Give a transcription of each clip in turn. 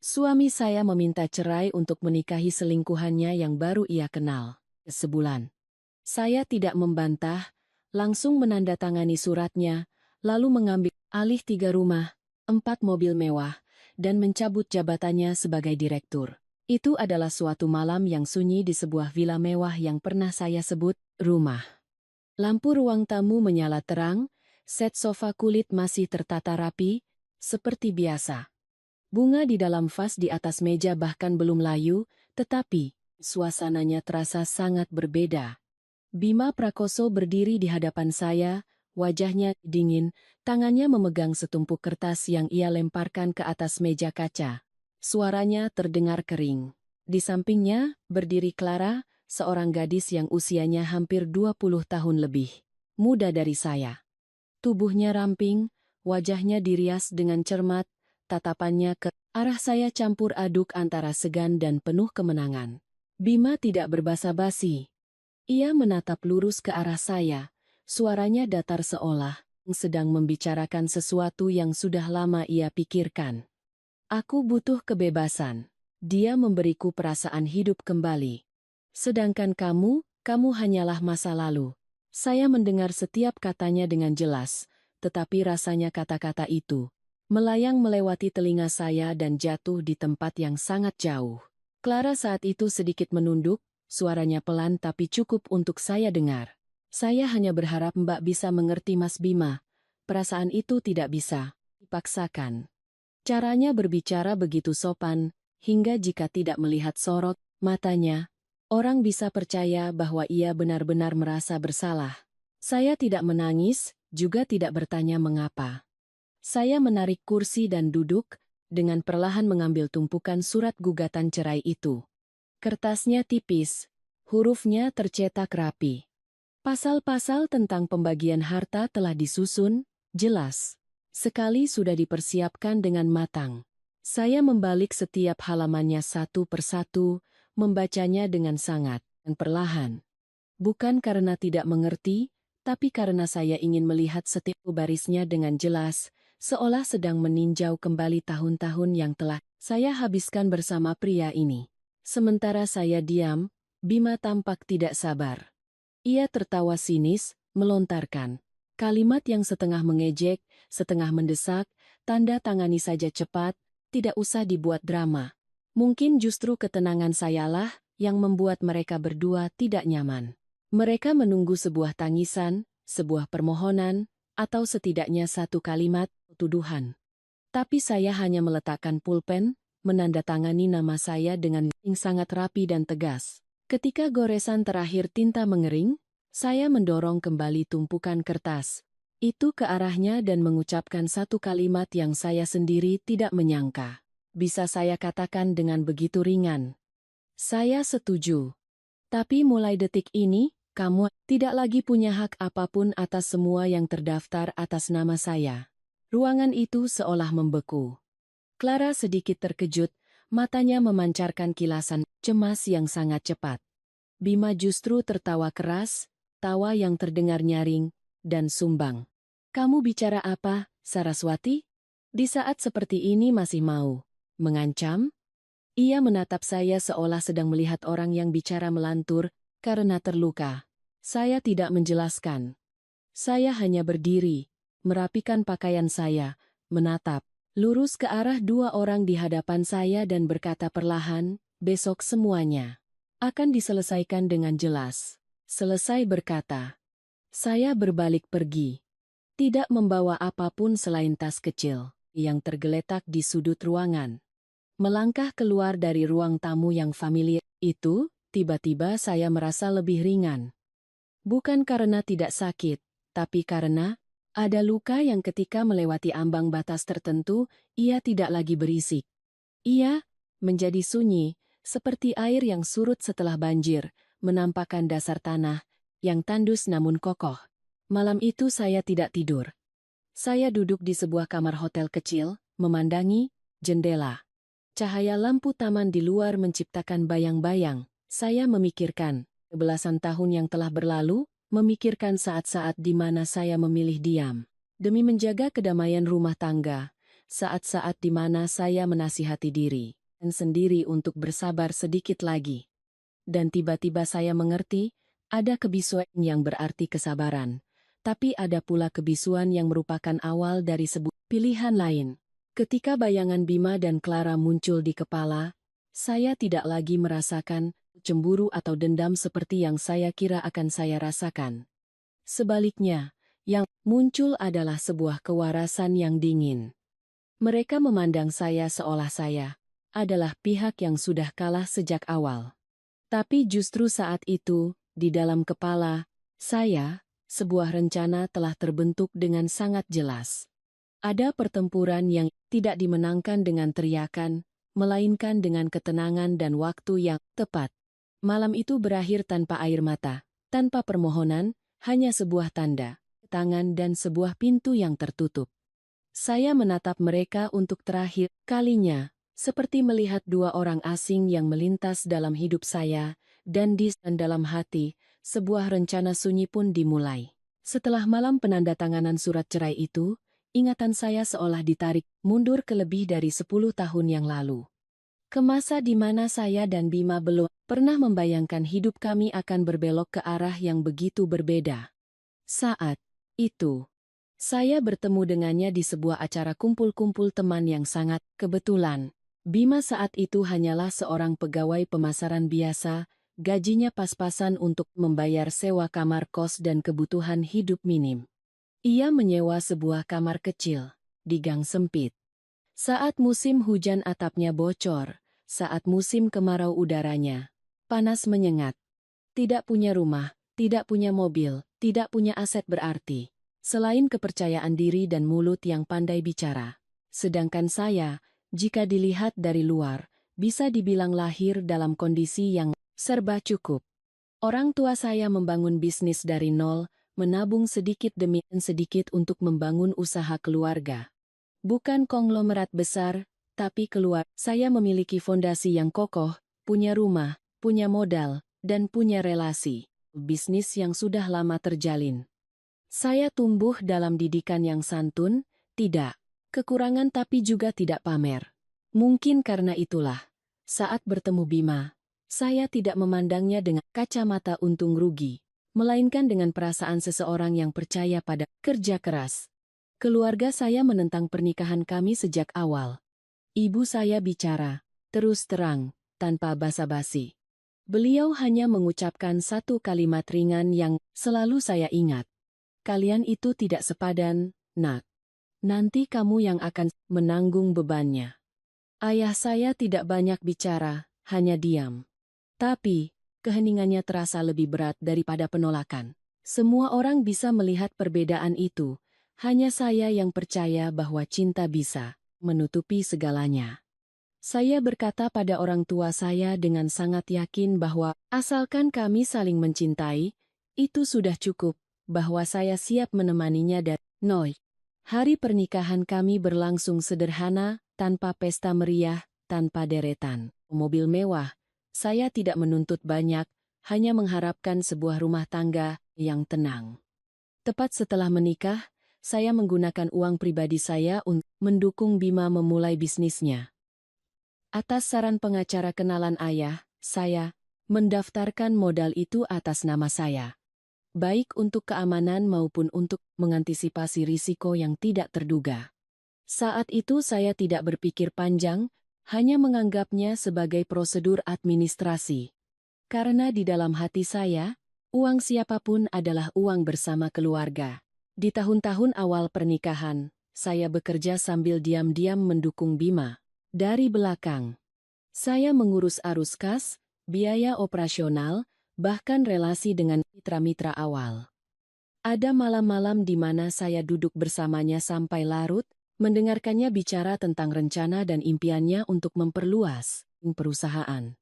Suami saya meminta cerai untuk menikahi selingkuhannya yang baru ia kenal. Sebulan. Saya tidak membantah, langsung menandatangani suratnya, lalu mengambil alih 3 rumah, 4 mobil mewah, dan mencabut jabatannya sebagai direktur. Itu adalah suatu malam yang sunyi di sebuah villa mewah yang pernah saya sebut rumah. Lampu ruang tamu menyala terang, set sofa kulit masih tertata rapi, seperti biasa. Bunga di dalam vas di atas meja bahkan belum layu, tetapi suasananya terasa sangat berbeda. Bima Prakoso berdiri di hadapan saya, wajahnya dingin, tangannya memegang setumpuk kertas yang ia lemparkan ke atas meja kaca. Suaranya terdengar kering. Di sampingnya, berdiri Clara, seorang gadis yang usianya hampir 20 tahun lebih muda dari saya. Tubuhnya ramping, wajahnya dirias dengan cermat, tatapannya ke arah saya campur aduk antara segan dan penuh kemenangan. Bima tidak berbasa-basi. Ia menatap lurus ke arah saya, suaranya datar seolah sedang membicarakan sesuatu yang sudah lama ia pikirkan. Aku butuh kebebasan. Dia memberiku perasaan hidup kembali. Sedangkan kamu hanyalah masa lalu. Saya mendengar setiap katanya dengan jelas, tetapi rasanya kata-kata itu melayang melewati telinga saya dan jatuh di tempat yang sangat jauh. Clara saat itu sedikit menunduk, suaranya pelan tapi cukup untuk saya dengar. Saya hanya berharap Mbak bisa mengerti Mas Bima. Perasaan itu tidak bisa dipaksakan. Caranya berbicara begitu sopan, hingga jika tidak melihat sorot matanya, orang bisa percaya bahwa ia benar-benar merasa bersalah. Saya tidak menangis, juga tidak bertanya mengapa. Saya menarik kursi dan duduk, dengan perlahan mengambil tumpukan surat gugatan cerai itu. Kertasnya tipis, hurufnya tercetak rapi. Pasal-pasal tentang pembagian harta telah disusun, jelas. Sekali sudah dipersiapkan dengan matang. Saya membalik setiap halamannya satu persatu, membacanya dengan sangat dan perlahan. Bukan karena tidak mengerti, tapi karena saya ingin melihat setiap barisnya dengan jelas, seolah sedang meninjau kembali tahun-tahun yang telah saya habiskan bersama pria ini. Sementara saya diam, Bima tampak tidak sabar. Ia tertawa sinis, melontarkan kalimat yang setengah mengejek, setengah mendesak, tanda tangani saja cepat, tidak usah dibuat drama. Mungkin justru ketenangan sayalah yang membuat mereka berdua tidak nyaman. Mereka menunggu sebuah tangisan, sebuah permohonan, atau setidaknya satu kalimat tuduhan. Tapi saya hanya meletakkan pulpen, menandatangani nama saya dengan sangat rapi dan tegas. Ketika goresan terakhir tinta mengering, saya mendorong kembali tumpukan kertas itu ke arahnya dan mengucapkan satu kalimat yang saya sendiri tidak menyangka bisa saya katakan dengan begitu ringan. Saya setuju. Tapi mulai detik ini, kamu tidak lagi punya hak apapun atas semua yang terdaftar atas nama saya. Ruangan itu seolah membeku. Clara sedikit terkejut, matanya memancarkan kilasan cemas yang sangat cepat. Bima justru tertawa keras, tawa yang terdengar nyaring dan sumbang. Kamu bicara apa, Saraswati? Di saat seperti ini masih mau mengancam? Ia menatap saya seolah sedang melihat orang yang bicara melantur karena terluka. Saya tidak menjelaskan. Saya hanya berdiri, merapikan pakaian saya, menatap lurus ke arah 2 orang di hadapan saya dan berkata perlahan, besok semuanya akan diselesaikan dengan jelas. Selesai berkata, saya berbalik pergi. Tidak membawa apapun selain tas kecil yang tergeletak di sudut ruangan. Melangkah keluar dari ruang tamu yang familiar itu, tiba-tiba saya merasa lebih ringan. Bukan karena tidak sakit, tapi karena ada luka yang ketika melewati ambang batas tertentu, ia tidak lagi berisik. Ia menjadi sunyi, seperti air yang surut setelah banjir, menampakkan dasar tanah yang tandus namun kokoh. Malam itu saya tidak tidur. Saya duduk di sebuah kamar hotel kecil, memandangi jendela. Cahaya lampu taman di luar menciptakan bayang-bayang. Saya memikirkan belasan tahun yang telah berlalu, memikirkan saat-saat di mana saya memilih diam. Demi menjaga kedamaian rumah tangga, saat-saat di mana saya menasihati diri dan sendiri untuk bersabar sedikit lagi. Dan tiba-tiba saya mengerti, ada kebisuan yang berarti kesabaran, tapi ada pula kebisuan yang merupakan awal dari sebuah pilihan lain. Ketika bayangan Bima dan Clara muncul di kepala, saya tidak lagi merasakan cemburu atau dendam seperti yang saya kira akan saya rasakan. Sebaliknya, yang muncul adalah sebuah kewarasan yang dingin. Mereka memandang saya seolah saya adalah pihak yang sudah kalah sejak awal. Tapi justru saat itu, di dalam kepala saya, sebuah rencana telah terbentuk dengan sangat jelas. Ada pertempuran yang tidak dimenangkan dengan teriakan, melainkan dengan ketenangan dan waktu yang tepat. Malam itu berakhir tanpa air mata, tanpa permohonan, hanya sebuah tanda tangan dan sebuah pintu yang tertutup. Saya menatap mereka untuk terakhir kalinya, seperti melihat dua orang asing yang melintas dalam hidup saya, dan di dalam hati, sebuah rencana sunyi pun dimulai. Setelah malam penandatanganan surat cerai itu, ingatan saya seolah ditarik mundur ke lebih dari 10 tahun yang lalu. Ke masa di mana saya dan Bima belum pernah membayangkan hidup kami akan berbelok ke arah yang begitu berbeda. Saat itu, saya bertemu dengannya di sebuah acara kumpul-kumpul teman yang sangat kebetulan. Bima saat itu hanyalah seorang pegawai pemasaran biasa, gajinya pas-pasan untuk membayar sewa kamar kos dan kebutuhan hidup minim. Ia menyewa sebuah kamar kecil di gang sempit. Saat musim hujan atapnya bocor, saat musim kemarau udaranya panas menyengat. Tidak punya rumah, tidak punya mobil, tidak punya aset berarti, selain kepercayaan diri dan mulut yang pandai bicara. Sedangkan saya, jika dilihat dari luar, bisa dibilang lahir dalam kondisi yang serba cukup. Orang tua saya membangun bisnis dari nol, menabung sedikit demi sedikit untuk membangun usaha keluarga. Bukan konglomerat besar, tapi saya memiliki fondasi yang kokoh, punya rumah, punya modal, dan punya relasi bisnis yang sudah lama terjalin. Saya tumbuh dalam didikan yang santun, tidak kekurangan tapi juga tidak pamer. Mungkin karena itulah, saat bertemu Bima, saya tidak memandangnya dengan kacamata untung rugi, melainkan dengan perasaan seseorang yang percaya pada kerja keras. Keluarga saya menentang pernikahan kami sejak awal. Ibu saya bicara, terus terang, tanpa basa-basi. Beliau hanya mengucapkan satu kalimat ringan yang selalu saya ingat. Kalian itu tidak sepadan, nak. Nanti kamu yang akan menanggung bebannya. Ayah saya tidak banyak bicara, hanya diam. Tapi, keheningannya terasa lebih berat daripada penolakan. Semua orang bisa melihat perbedaan itu. Hanya saya yang percaya bahwa cinta bisa menutupi segalanya. Saya berkata pada orang tua saya dengan sangat yakin bahwa asalkan kami saling mencintai, itu sudah cukup, bahwa saya siap menemaninya dan Noi. Hari pernikahan kami berlangsung sederhana, tanpa pesta meriah, tanpa deretan mobil mewah. Saya tidak menuntut banyak, hanya mengharapkan sebuah rumah tangga yang tenang. Tepat setelah menikah, saya menggunakan uang pribadi saya untuk mendukung Bima memulai bisnisnya. Atas saran pengacara kenalan ayah, saya mendaftarkan modal itu atas nama saya. Baik untuk keamanan maupun untuk mengantisipasi risiko yang tidak terduga. Saat itu saya tidak berpikir panjang, hanya menganggapnya sebagai prosedur administrasi. Karena di dalam hati saya, uang siapapun adalah uang bersama keluarga. Di tahun-tahun awal pernikahan, saya bekerja sambil diam-diam mendukung Bima. Dari belakang, saya mengurus arus kas, biaya operasional, bahkan relasi dengan mitra-mitra awal. Ada malam-malam di mana saya duduk bersamanya sampai larut, mendengarkannya bicara tentang rencana dan impiannya untuk memperluas perusahaan.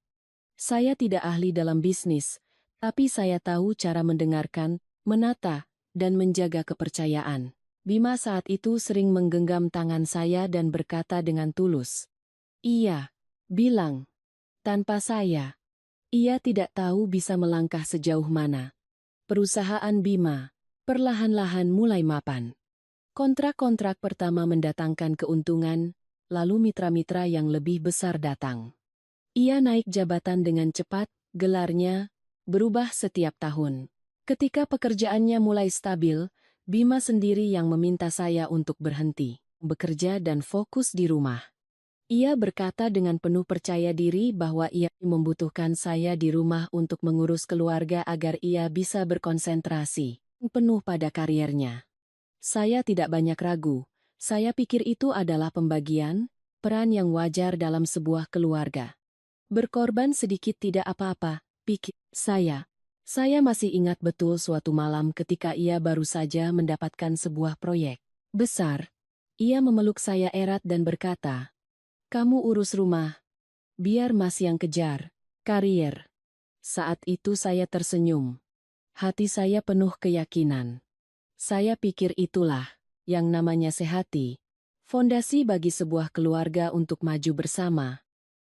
Saya tidak ahli dalam bisnis, tapi saya tahu cara mendengarkan, menata, dan menjaga kepercayaan. Bima saat itu sering menggenggam tangan saya dan berkata dengan tulus, "Iya," bilang, "tanpa saya, ia tidak tahu bisa melangkah sejauh mana." Perusahaan Bima perlahan-lahan mulai mapan. Kontrak-kontrak pertama mendatangkan keuntungan, lalu mitra-mitra yang lebih besar datang. Ia naik jabatan dengan cepat, gelarnya berubah setiap tahun. Ketika pekerjaannya mulai stabil, Bima sendiri yang meminta saya untuk berhenti, bekerja dan fokus di rumah. Ia berkata dengan penuh percaya diri bahwa ia membutuhkan saya di rumah untuk mengurus keluarga agar ia bisa berkonsentrasi penuh pada kariernya. Saya tidak banyak ragu. Saya pikir itu adalah pembagian peran yang wajar dalam sebuah keluarga. Berkorban sedikit tidak apa-apa, pikir saya. Saya masih ingat betul suatu malam ketika ia baru saja mendapatkan sebuah proyek besar. Ia memeluk saya erat dan berkata, "Kamu urus rumah, biar Mas yang kejar karier." Saat itu saya tersenyum. Hati saya penuh keyakinan. Saya pikir itulah yang namanya sehati, fondasi bagi sebuah keluarga untuk maju bersama.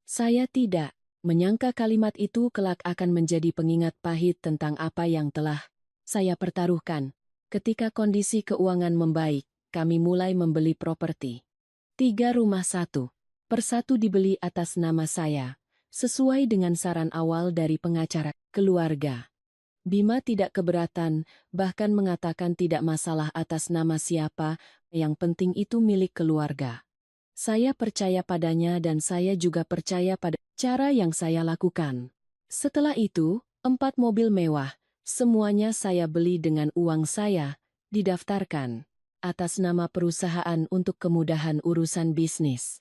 Saya tidak menyangka kalimat itu kelak akan menjadi pengingat pahit tentang apa yang telah saya pertaruhkan. Ketika kondisi keuangan membaik, kami mulai membeli properti. 3 rumah satu persatu dibeli atas nama saya, sesuai dengan saran awal dari pengacara keluarga. Bima tidak keberatan, bahkan mengatakan tidak masalah atas nama siapa, yang penting itu milik keluarga. Saya percaya padanya dan saya juga percaya pada cara yang saya lakukan. Setelah itu, 4 mobil mewah, semuanya saya beli dengan uang saya, didaftarkan atas nama perusahaan untuk kemudahan urusan bisnis.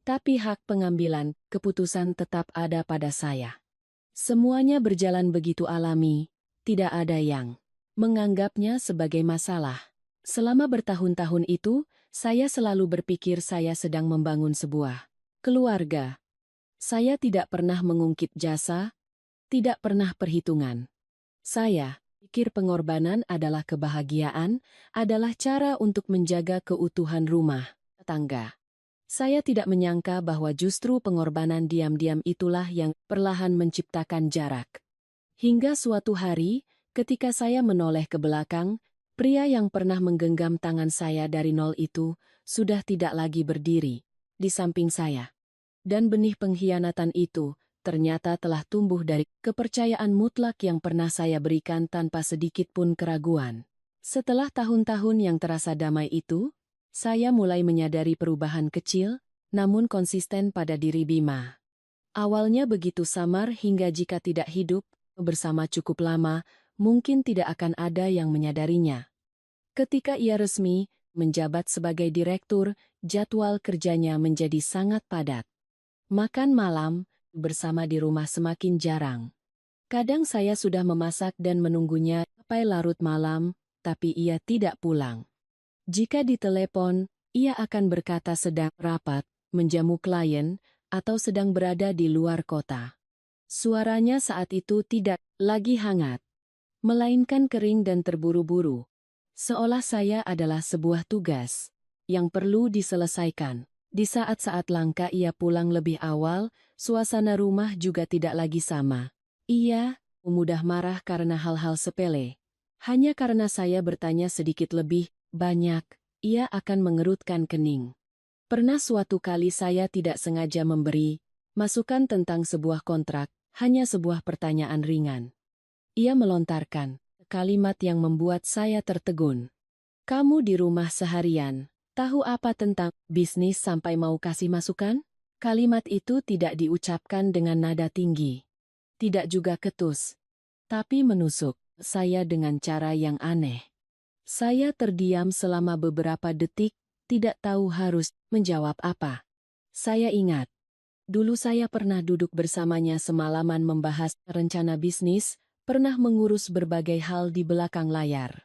Tapi hak pengambilan keputusan tetap ada pada saya. Semuanya berjalan begitu alami, tidak ada yang menganggapnya sebagai masalah. Selama bertahun-tahun itu, saya selalu berpikir saya sedang membangun sebuah keluarga. Saya tidak pernah mengungkit jasa, tidak pernah perhitungan. Saya pikir pengorbanan adalah kebahagiaan, adalah cara untuk menjaga keutuhan rumah tangga. Saya tidak menyangka bahwa justru pengorbanan diam-diam itulah yang perlahan menciptakan jarak. Hingga suatu hari, ketika saya menoleh ke belakang, pria yang pernah menggenggam tangan saya dari nol itu sudah tidak lagi berdiri di samping saya. Dan benih pengkhianatan itu ternyata telah tumbuh dari kepercayaan mutlak yang pernah saya berikan tanpa sedikit pun keraguan. Setelah tahun-tahun yang terasa damai itu, saya mulai menyadari perubahan kecil, namun konsisten pada diri Bima. Awalnya begitu samar hingga jika tidak hidup bersama cukup lama, mungkin tidak akan ada yang menyadarinya. Ketika ia resmi menjabat sebagai direktur, jadwal kerjanya menjadi sangat padat. Makan malam bersama di rumah semakin jarang. Kadang saya sudah memasak dan menunggunya sampai larut malam, tapi ia tidak pulang. Jika ditelepon, ia akan berkata sedang rapat, menjamu klien, atau sedang berada di luar kota. Suaranya saat itu tidak lagi hangat, melainkan kering dan terburu-buru. Seolah saya adalah sebuah tugas yang perlu diselesaikan. Di saat-saat langka ia pulang lebih awal, suasana rumah juga tidak lagi sama. Ia mudah marah karena hal-hal sepele. Hanya karena saya bertanya sedikit lebih banyak, ia akan mengerutkan kening. Pernah suatu kali saya tidak sengaja memberi masukan tentang sebuah kontrak, hanya sebuah pertanyaan ringan. Ia melontarkan kalimat yang membuat saya tertegun. "Kamu di rumah seharian, tahu apa tentang bisnis sampai mau kasih masukan?" Kalimat itu tidak diucapkan dengan nada tinggi. Tidak juga ketus, tapi menusuk saya dengan cara yang aneh. Saya terdiam selama beberapa detik, tidak tahu harus menjawab apa. Saya ingat, dulu saya pernah duduk bersamanya semalaman membahas rencana bisnis, pernah mengurus berbagai hal di belakang layar.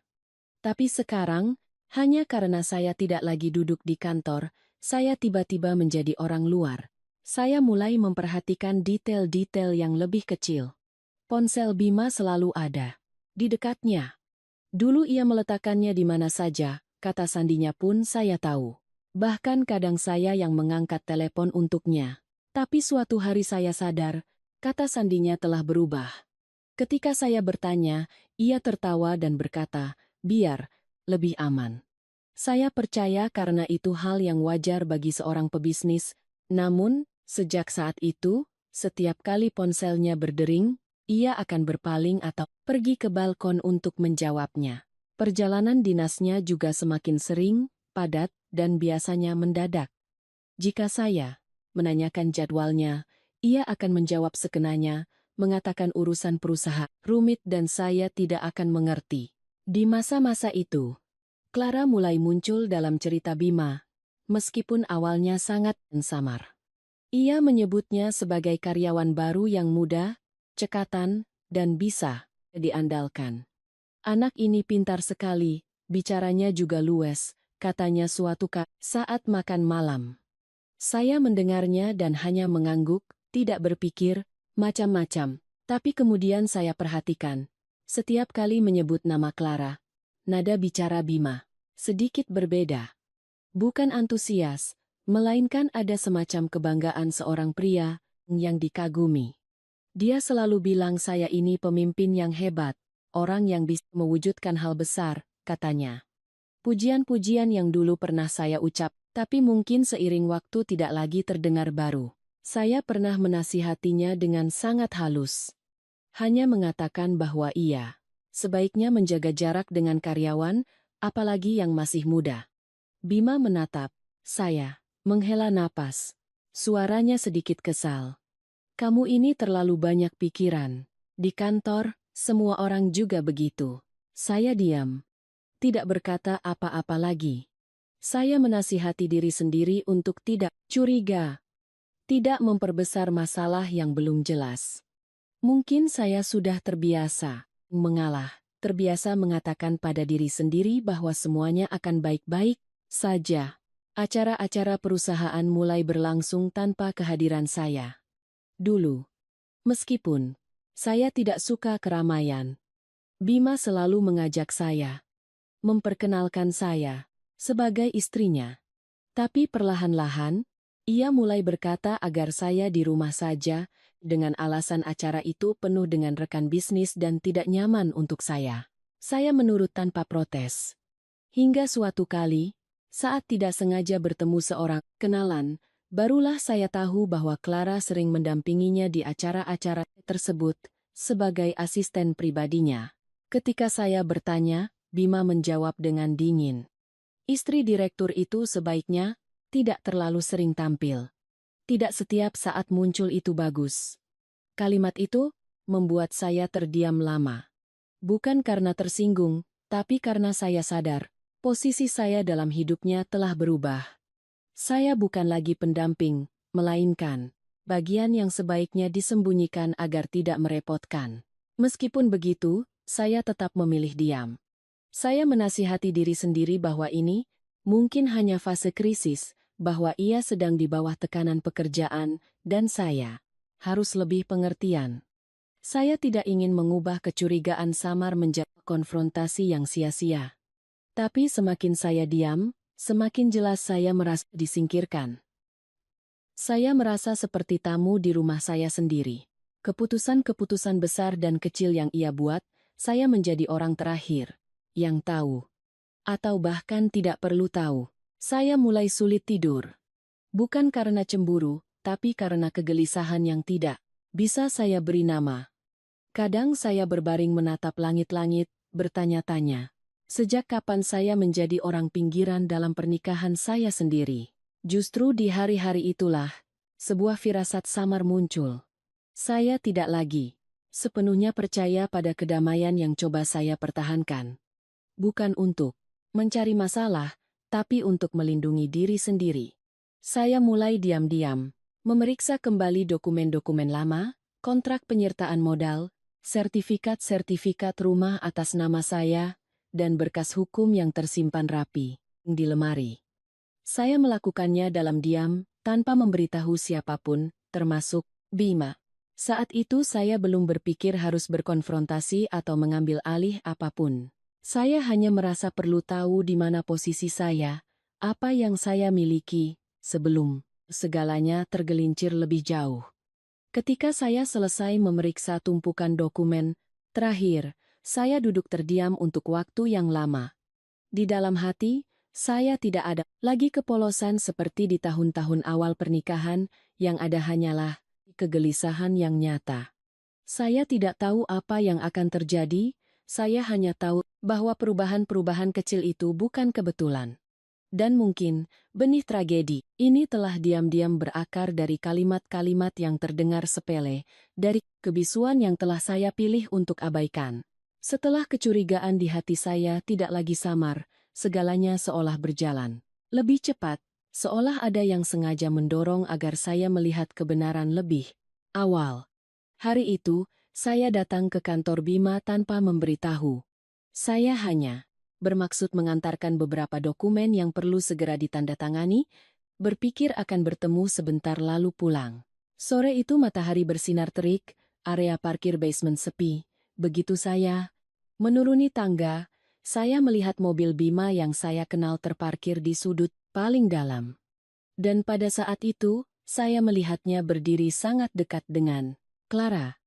Tapi sekarang, hanya karena saya tidak lagi duduk di kantor, saya tiba-tiba menjadi orang luar. Saya mulai memperhatikan detail-detail yang lebih kecil. Ponsel Bima selalu ada di dekatnya. Dulu ia meletakkannya di mana saja, kata sandinya pun saya tahu. Bahkan kadang saya yang mengangkat telepon untuknya. Tapi suatu hari saya sadar, kata sandinya telah berubah. Ketika saya bertanya, ia tertawa dan berkata, "Biar lebih aman." Saya percaya karena itu hal yang wajar bagi seorang pebisnis, namun, sejak saat itu, setiap kali ponselnya berdering, ia akan berpaling atau pergi ke balkon untuk menjawabnya. Perjalanan dinasnya juga semakin sering, padat, dan biasanya mendadak. Jika saya menanyakan jadwalnya, ia akan menjawab sekenanya, mengatakan urusan perusahaan rumit dan saya tidak akan mengerti. Di masa-masa itu, Clara mulai muncul dalam cerita Bima, meskipun awalnya sangat samar. Ia menyebutnya sebagai karyawan baru yang muda, cekatan, dan bisa diandalkan. Anak ini pintar sekali, bicaranya juga luwes, katanya suatu saat makan malam. Saya mendengarnya dan hanya mengangguk, tidak berpikir, macam-macam. Tapi kemudian saya perhatikan. Setiap kali menyebut nama Clara, nada bicara Bima sedikit berbeda. Bukan antusias, melainkan ada semacam kebanggaan seorang pria yang dikagumi. Dia selalu bilang saya ini pemimpin yang hebat, orang yang bisa mewujudkan hal besar, katanya. Pujian-pujian yang dulu pernah saya ucap, tapi mungkin seiring waktu tidak lagi terdengar baru. Saya pernah menasihatinya dengan sangat halus. Hanya mengatakan bahwa ia sebaiknya menjaga jarak dengan karyawan, apalagi yang masih muda. Bima menatap saya, menghela napas. Suaranya sedikit kesal. Kamu ini terlalu banyak pikiran. Di kantor, semua orang juga begitu. Saya diam. Tidak berkata apa-apa lagi. Saya menasihati diri sendiri untuk tidak curiga. Tidak memperbesar masalah yang belum jelas. Mungkin saya sudah terbiasa mengalah. Terbiasa mengatakan pada diri sendiri bahwa semuanya akan baik-baik saja. Acara-acara perusahaan mulai berlangsung tanpa kehadiran saya. Dulu, meskipun saya tidak suka keramaian, Bima selalu mengajak saya, memperkenalkan saya sebagai istrinya. Tapi perlahan-lahan, ia mulai berkata agar saya di rumah saja, dengan alasan acara itu penuh dengan rekan bisnis dan tidak nyaman untuk saya. Saya menurut tanpa protes. Hingga suatu kali, saat tidak sengaja bertemu seorang kenalan, barulah saya tahu bahwa Clara sering mendampinginya di acara-acara tersebut sebagai asisten pribadinya. Ketika saya bertanya, Bima menjawab dengan dingin. Istri direktur itu sebaiknya tidak terlalu sering tampil. Tidak setiap saat muncul itu bagus. Kalimat itu membuat saya terdiam lama. Bukan karena tersinggung, tapi karena saya sadar, posisi saya dalam hidupnya telah berubah. Saya bukan lagi pendamping, melainkan bagian yang sebaiknya disembunyikan agar tidak merepotkan. Meskipun begitu, saya tetap memilih diam. Saya menasihati diri sendiri bahwa ini mungkin hanya fase krisis, bahwa ia sedang di bawah tekanan pekerjaan, dan saya harus lebih pengertian. Saya tidak ingin mengubah kecurigaan samar menjadi konfrontasi yang sia-sia. Tapi semakin saya diam, semakin jelas saya merasa disingkirkan. Saya merasa seperti tamu di rumah saya sendiri. Keputusan-keputusan besar dan kecil yang ia buat, saya menjadi orang terakhir yang tahu. Atau bahkan tidak perlu tahu. Saya mulai sulit tidur. Bukan karena cemburu, tapi karena kegelisahan yang tidak bisa saya beri nama. Kadang saya berbaring menatap langit-langit, bertanya-tanya. Sejak kapan saya menjadi orang pinggiran dalam pernikahan saya sendiri? Justru di hari-hari itulah, sebuah firasat samar muncul. Saya tidak lagi sepenuhnya percaya pada kedamaian yang coba saya pertahankan. Bukan untuk mencari masalah, tapi untuk melindungi diri sendiri. Saya mulai diam-diam memeriksa kembali dokumen-dokumen lama, kontrak penyertaan modal, sertifikat-sertifikat rumah atas nama saya, dan berkas hukum yang tersimpan rapi di lemari. Saya melakukannya dalam diam, tanpa memberitahu siapapun, termasuk Bima. Saat itu saya belum berpikir harus berkonfrontasi atau mengambil alih apapun. Saya hanya merasa perlu tahu di mana posisi saya, apa yang saya miliki, sebelum segalanya tergelincir lebih jauh. Ketika saya selesai memeriksa tumpukan dokumen, terakhir, saya duduk terdiam untuk waktu yang lama. Di dalam hati, Saya tidak ada lagi kepolosan seperti di tahun-tahun awal pernikahan, yang ada hanyalah kegelisahan yang nyata. Saya tidak tahu apa yang akan terjadi, saya hanya tahu bahwa perubahan-perubahan kecil itu bukan kebetulan. Dan mungkin, benih tragedi ini telah diam-diam berakar dari kalimat-kalimat yang terdengar sepele, dari kebisuan yang telah saya pilih untuk abaikan. Setelah kecurigaan di hati saya tidak lagi samar, segalanya seolah berjalan lebih cepat, seolah ada yang sengaja mendorong agar saya melihat kebenaran lebih awal. Hari itu, saya datang ke kantor Bima tanpa memberitahu. Saya hanya bermaksud mengantarkan beberapa dokumen yang perlu segera ditandatangani, berpikir akan bertemu sebentar lalu pulang. Sore itu matahari bersinar terik, area parkir basement sepi. Begitu saya menuruni tangga, saya melihat mobil Bima yang saya kenal terparkir di sudut paling dalam. Dan pada saat itu, saya melihatnya berdiri sangat dekat dengan Clara.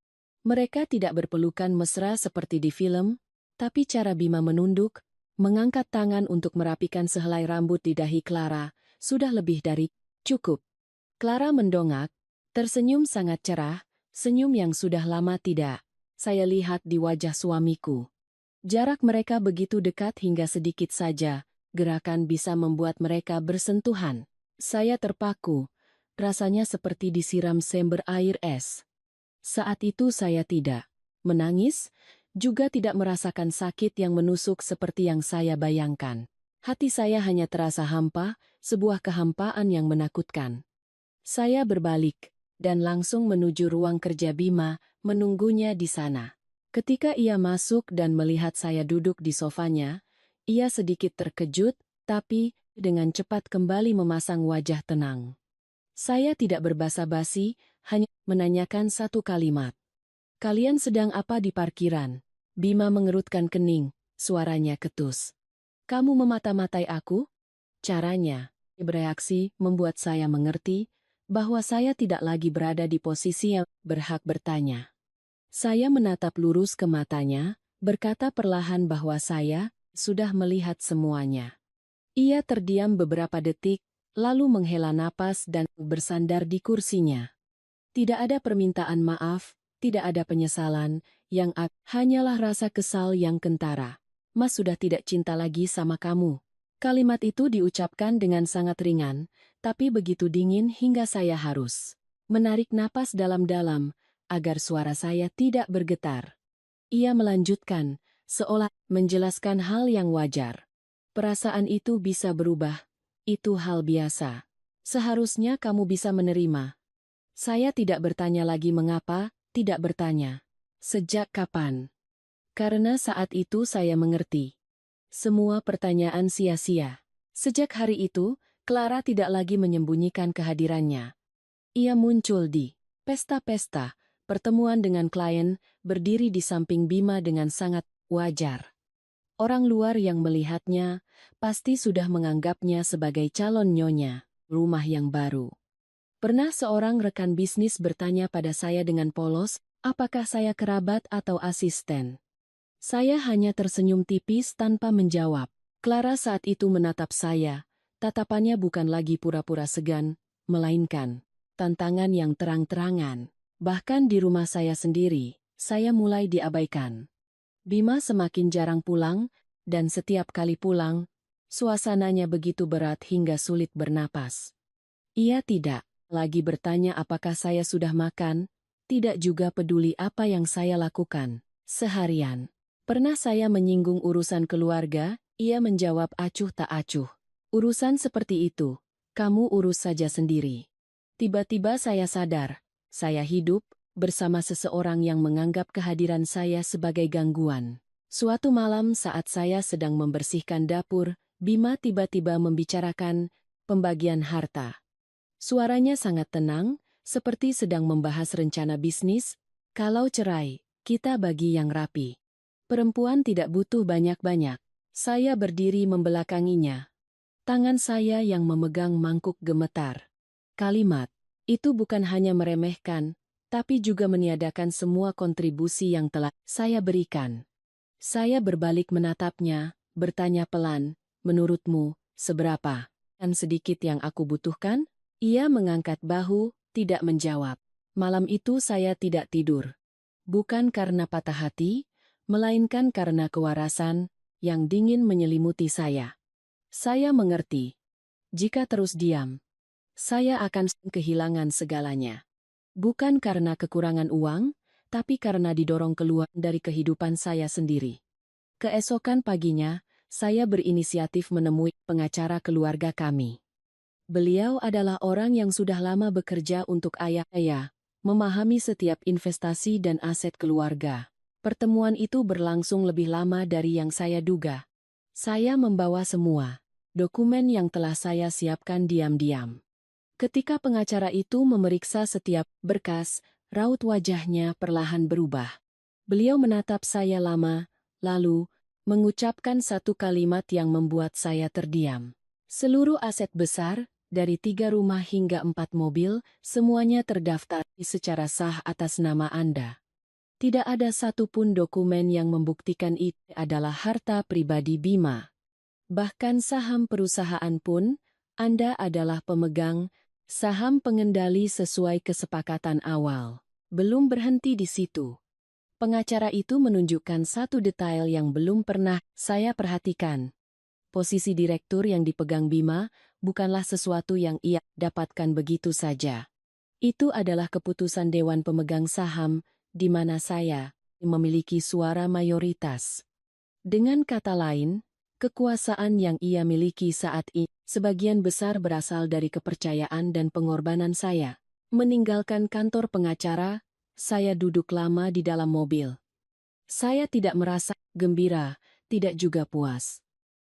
Mereka tidak berpelukan mesra seperti di film, tapi cara Bima menunduk, mengangkat tangan untuk merapikan sehelai rambut di dahi Clara, sudah lebih dari cukup. Clara mendongak, tersenyum sangat cerah, senyum yang sudah lama tidak saya lihat di wajah suamiku. Jarak mereka begitu dekat hingga sedikit saja, gerakan bisa membuat mereka bersentuhan. Saya terpaku, rasanya seperti disiram sember air es. Saat itu saya tidak menangis, juga tidak merasakan sakit yang menusuk seperti yang saya bayangkan. Hati saya hanya terasa hampa, sebuah kehampaan yang menakutkan. Saya berbalik, dan langsung menuju ruang kerja Bima, menunggunya di sana. Ketika ia masuk dan melihat saya duduk di sofanya, ia sedikit terkejut, tapi dengan cepat kembali memasang wajah tenang. Saya tidak berbasa-basi, hanya menanyakan satu kalimat. Kalian sedang apa di parkiran? Bima mengerutkan kening, suaranya ketus. Kamu memata-matai aku? Caranya bereaksi membuat saya mengerti bahwa saya tidak lagi berada di posisi yang berhak bertanya. Saya menatap lurus ke matanya, berkata perlahan bahwa saya sudah melihat semuanya. Ia terdiam beberapa detik, lalu menghela napas dan bersandar di kursinya. Tidak ada permintaan maaf, tidak ada penyesalan, yang hanyalah rasa kesal yang kentara. Mas sudah tidak cinta lagi sama kamu. Kalimat itu diucapkan dengan sangat ringan, tapi begitu dingin hingga saya harus menarik napas dalam-dalam, agar suara saya tidak bergetar. Ia melanjutkan, seolah menjelaskan hal yang wajar. Perasaan itu bisa berubah, itu hal biasa. Seharusnya kamu bisa menerima. Saya tidak bertanya lagi mengapa, tidak bertanya. Sejak kapan? Karena saat itu saya mengerti. Semua pertanyaan sia-sia. Sejak hari itu, Clara tidak lagi menyembunyikan kehadirannya. Ia muncul di pesta-pesta, pertemuan dengan klien, berdiri di samping Bima dengan sangat wajar. Orang luar yang melihatnya pasti sudah menganggapnya sebagai calon nyonya rumah yang baru. Pernah seorang rekan bisnis bertanya pada saya dengan polos, apakah saya kerabat atau asisten. Saya hanya tersenyum tipis tanpa menjawab. Clara saat itu menatap saya. Tatapannya bukan lagi pura-pura segan, melainkan tantangan yang terang-terangan. Bahkan di rumah saya sendiri, saya mulai diabaikan. Bima semakin jarang pulang, dan setiap kali pulang, suasananya begitu berat hingga sulit bernapas. Ia tidak lagi bertanya apakah saya sudah makan, tidak juga peduli apa yang saya lakukan seharian. Pernah saya menyinggung urusan keluarga, ia menjawab acuh tak acuh. Urusan seperti itu, kamu urus saja sendiri. Tiba-tiba saya sadar, saya hidup bersama seseorang yang menganggap kehadiran saya sebagai gangguan. Suatu malam saat saya sedang membersihkan dapur, Bima tiba-tiba membicarakan pembagian harta. Suaranya sangat tenang, seperti sedang membahas rencana bisnis. Kalau cerai, kita bagi yang rapi. Perempuan tidak butuh banyak-banyak. Saya berdiri membelakanginya. Tangan saya yang memegang mangkuk gemetar. Kalimat itu bukan hanya meremehkan, tapi juga meniadakan semua kontribusi yang telah saya berikan. Saya berbalik menatapnya, bertanya pelan, menurutmu, Seberapa? Dan sedikit yang aku butuhkan? Ia mengangkat bahu, tidak menjawab. Malam itu saya tidak tidur. Bukan karena patah hati, melainkan karena kewarasan yang dingin menyelimuti saya. Saya mengerti. Jika terus diam, saya akan kehilangan segalanya. Bukan karena kekurangan uang, tapi karena didorong keluar dari kehidupan saya sendiri. Keesokan paginya, saya berinisiatif menemui pengacara keluarga kami. Beliau adalah orang yang sudah lama bekerja untuk ayah saya, memahami setiap investasi dan aset keluarga. Pertemuan itu berlangsung lebih lama dari yang saya duga. Saya membawa semua dokumen yang telah saya siapkan diam-diam. Ketika pengacara itu memeriksa setiap berkas, raut wajahnya perlahan berubah. Beliau menatap saya lama, lalu mengucapkan satu kalimat yang membuat saya terdiam. Seluruh aset besar, dari 3 rumah hingga 4 mobil, semuanya terdaftar secara sah atas nama Anda. Tidak ada satupun dokumen yang membuktikan itu adalah harta pribadi Bima. Bahkan saham perusahaan pun, Anda adalah pemegang saham pengendali sesuai kesepakatan awal. Belum berhenti di situ. Pengacara itu menunjukkan satu detail yang belum pernah saya perhatikan. Posisi direktur yang dipegang Bima bukanlah sesuatu yang ia dapatkan begitu saja. Itu adalah keputusan Dewan Pemegang Saham, di mana saya memiliki suara mayoritas. Dengan kata lain, kekuasaan yang ia miliki saat ini sebagian besar berasal dari kepercayaan dan pengorbanan saya. Meninggalkan kantor pengacara, saya duduk lama di dalam mobil. Saya tidak merasa gembira, tidak juga puas.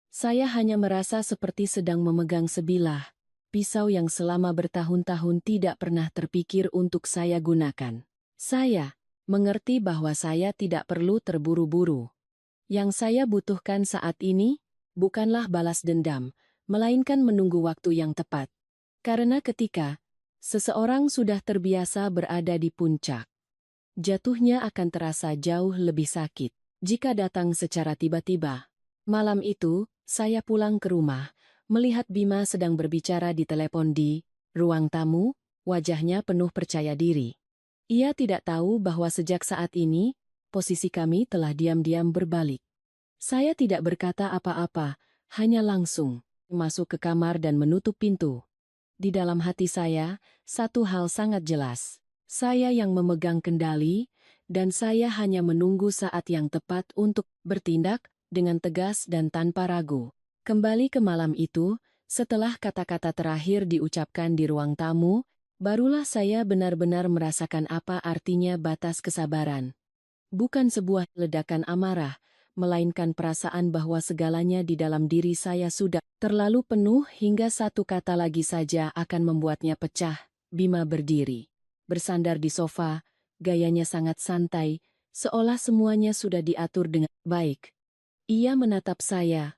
Saya hanya merasa seperti sedang memegang sebilah pisau yang selama bertahun-tahun tidak pernah terpikir untuk saya gunakan. Saya mengerti bahwa saya tidak perlu terburu-buru. Yang saya butuhkan saat ini bukanlah balas dendam, melainkan menunggu waktu yang tepat. Karena ketika seseorang sudah terbiasa berada di puncak, jatuhnya akan terasa jauh lebih sakit jika datang secara tiba-tiba. Malam itu, saya pulang ke rumah, melihat Bima sedang berbicara di telepon di ruang tamu, wajahnya penuh percaya diri. Ia tidak tahu bahwa sejak saat ini, posisi kami telah diam-diam berbalik. Saya tidak berkata apa-apa, hanya langsung masuk ke kamar dan menutup pintu. Di dalam hati saya, satu hal sangat jelas. Saya yang memegang kendali, dan saya hanya menunggu saat yang tepat untuk bertindak dengan tegas dan tanpa ragu. Kembali ke malam itu, setelah kata-kata terakhir diucapkan di ruang tamu, barulah saya benar-benar merasakan apa artinya batas kesabaran. Bukan sebuah ledakan amarah, melainkan perasaan bahwa segalanya di dalam diri saya sudah terlalu penuh hingga satu kata lagi saja akan membuatnya pecah. Bima berdiri, bersandar di sofa, gayanya sangat santai, seolah semuanya sudah diatur dengan baik. Ia menatap saya.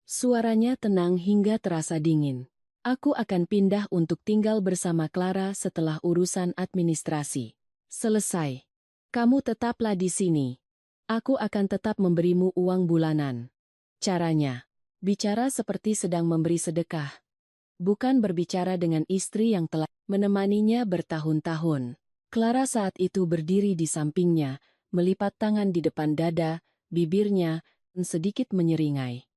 Suaranya tenang hingga terasa dingin. Aku akan pindah untuk tinggal bersama Clara setelah urusan administrasi selesai. Kamu tetaplah di sini. Aku akan tetap memberimu uang bulanan. Caranya, bicara seperti sedang memberi sedekah. Bukan berbicara dengan istri yang telah menemaninya bertahun-tahun. Clara saat itu berdiri di sampingnya, melipat tangan di depan dada, bibirnya sedikit menyeringai.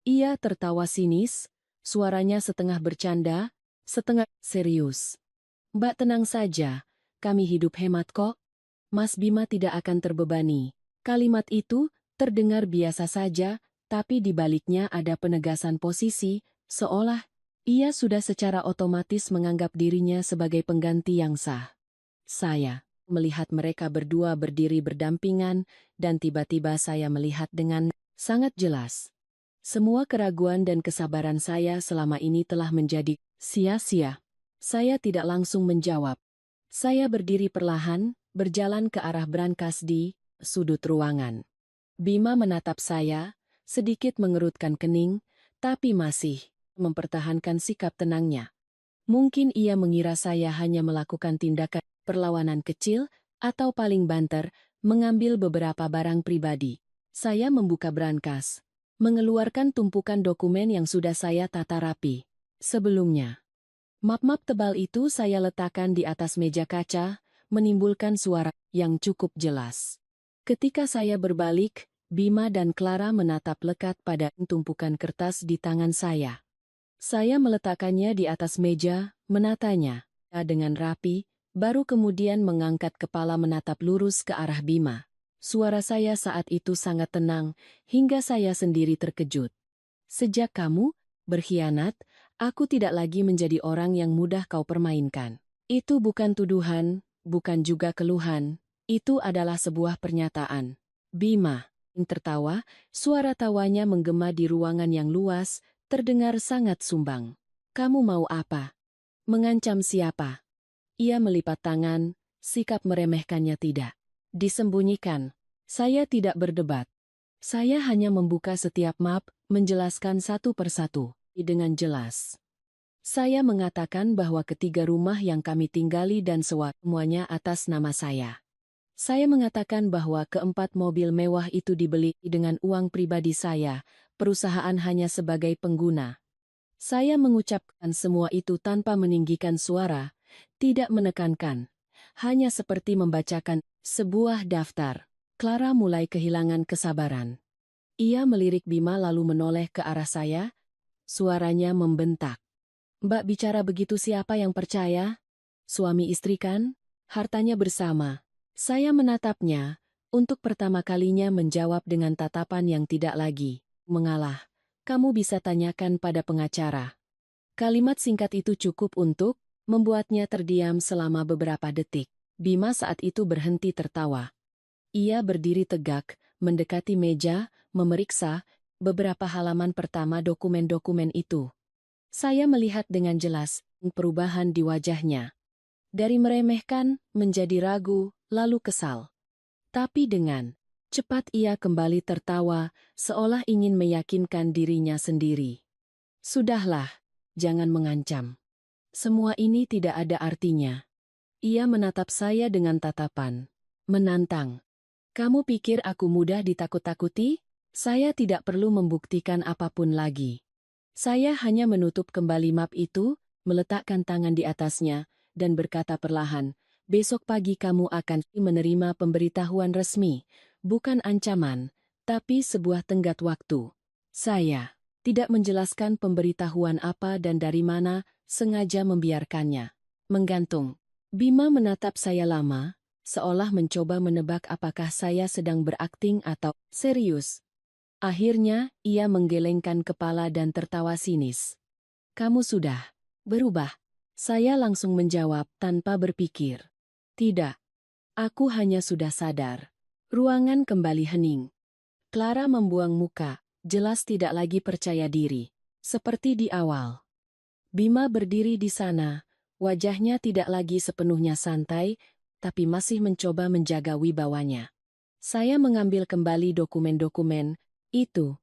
Ia tertawa sinis, suaranya setengah bercanda, setengah serius. Mbak tenang saja, kami hidup hemat kok. Mas Bima tidak akan terbebani. Kalimat itu terdengar biasa saja, tapi di baliknya ada penegasan posisi, seolah ia sudah secara otomatis menganggap dirinya sebagai pengganti yang sah. Saya melihat mereka berdua berdiri berdampingan, dan tiba-tiba saya melihat dengan sangat jelas. Semua keraguan dan kesabaran saya selama ini telah menjadi sia-sia. Saya tidak langsung menjawab. Saya berdiri perlahan, berjalan ke arah brankas di sudut ruangan. Bima menatap saya, sedikit mengerutkan kening, tapi masih mempertahankan sikap tenangnya. Mungkin ia mengira saya hanya melakukan tindakan perlawanan kecil, atau paling banter, mengambil beberapa barang pribadi. Saya membuka brankas. mengeluarkan tumpukan dokumen yang sudah saya tata rapi. Sebelumnya, map-map tebal itu saya letakkan di atas meja kaca, menimbulkan suara yang cukup jelas. Ketika saya berbalik, Bima dan Clara menatap lekat pada tumpukan kertas di tangan saya. Saya meletakkannya di atas meja, menatanya dengan rapi, baru kemudian mengangkat kepala menatap lurus ke arah Bima. Suara saya saat itu sangat tenang, hingga saya sendiri terkejut. Sejak kamu berkhianat, aku tidak lagi menjadi orang yang mudah kau permainkan. Itu bukan tuduhan, bukan juga keluhan, itu adalah sebuah pernyataan. Bima tertawa, suara tawanya menggema di ruangan yang luas, terdengar sangat sumbang. Kamu mau apa? Mengancam siapa? Ia melipat tangan, sikap meremehkannya tidak disembunyikan. Saya tidak berdebat. Saya hanya membuka setiap map, menjelaskan satu persatu, dengan jelas. Saya mengatakan bahwa ketiga rumah yang kami tinggali dan semuanya atas nama saya. Saya mengatakan bahwa keempat mobil mewah itu dibeli dengan uang pribadi saya, perusahaan hanya sebagai pengguna. Saya mengucapkan semua itu tanpa meninggikan suara, tidak menekankan, hanya seperti membacakan sebuah daftar. Clara mulai kehilangan kesabaran. Ia melirik Bima lalu menoleh ke arah saya, suaranya membentak. Mbak bicara begitu siapa yang percaya? Suami istri kan? Hartanya bersama. Saya menatapnya, untuk pertama kalinya menjawab dengan tatapan yang tidak lagi mengalah. Kamu bisa tanyakan pada pengacara. Kalimat singkat itu cukup untuk membuatnya terdiam selama beberapa detik. Bima saat itu berhenti tertawa. Ia berdiri tegak, mendekati meja, memeriksa beberapa halaman pertama dokumen-dokumen itu. Saya melihat dengan jelas perubahan di wajahnya. Dari meremehkan, menjadi ragu, lalu kesal. Tapi dengan cepat ia kembali tertawa, seolah ingin meyakinkan dirinya sendiri. Sudahlah, jangan mengancam. Semua ini tidak ada artinya. Ia menatap saya dengan tatapan menantang. Kamu pikir aku mudah ditakut-takuti? Saya tidak perlu membuktikan apapun lagi. Saya hanya menutup kembali map itu, meletakkan tangan di atasnya, dan berkata perlahan, besok pagi kamu akan menerima pemberitahuan resmi, bukan ancaman, tapi sebuah tenggat waktu. Saya tidak menjelaskan pemberitahuan apa dan dari mana, sengaja membiarkannya menggantung. Bima menatap saya lama, seolah mencoba menebak apakah saya sedang berakting atau serius. Akhirnya, ia menggelengkan kepala dan tertawa sinis. Kamu sudah berubah. Saya langsung menjawab tanpa berpikir. Tidak. Aku hanya sudah sadar. Ruangan kembali hening. Clara membuang muka, jelas tidak lagi percaya diri. Seperti di awal. Bima berdiri di sana, wajahnya tidak lagi sepenuhnya santai, tapi masih mencoba menjaga wibawanya. Saya mengambil kembali dokumen-dokumen itu,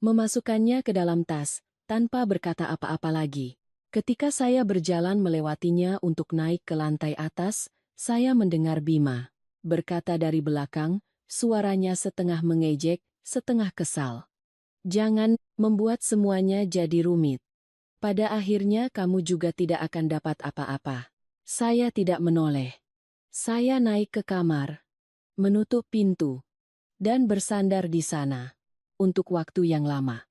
memasukkannya ke dalam tas, tanpa berkata apa-apa lagi. Ketika saya berjalan melewatinya untuk naik ke lantai atas, saya mendengar Bima berkata dari belakang, suaranya setengah mengejek, setengah kesal. Jangan membuat semuanya jadi rumit. Pada akhirnya kamu juga tidak akan dapat apa-apa. Saya tidak menoleh. Saya naik ke kamar, menutup pintu, dan bersandar di sana untuk waktu yang lama.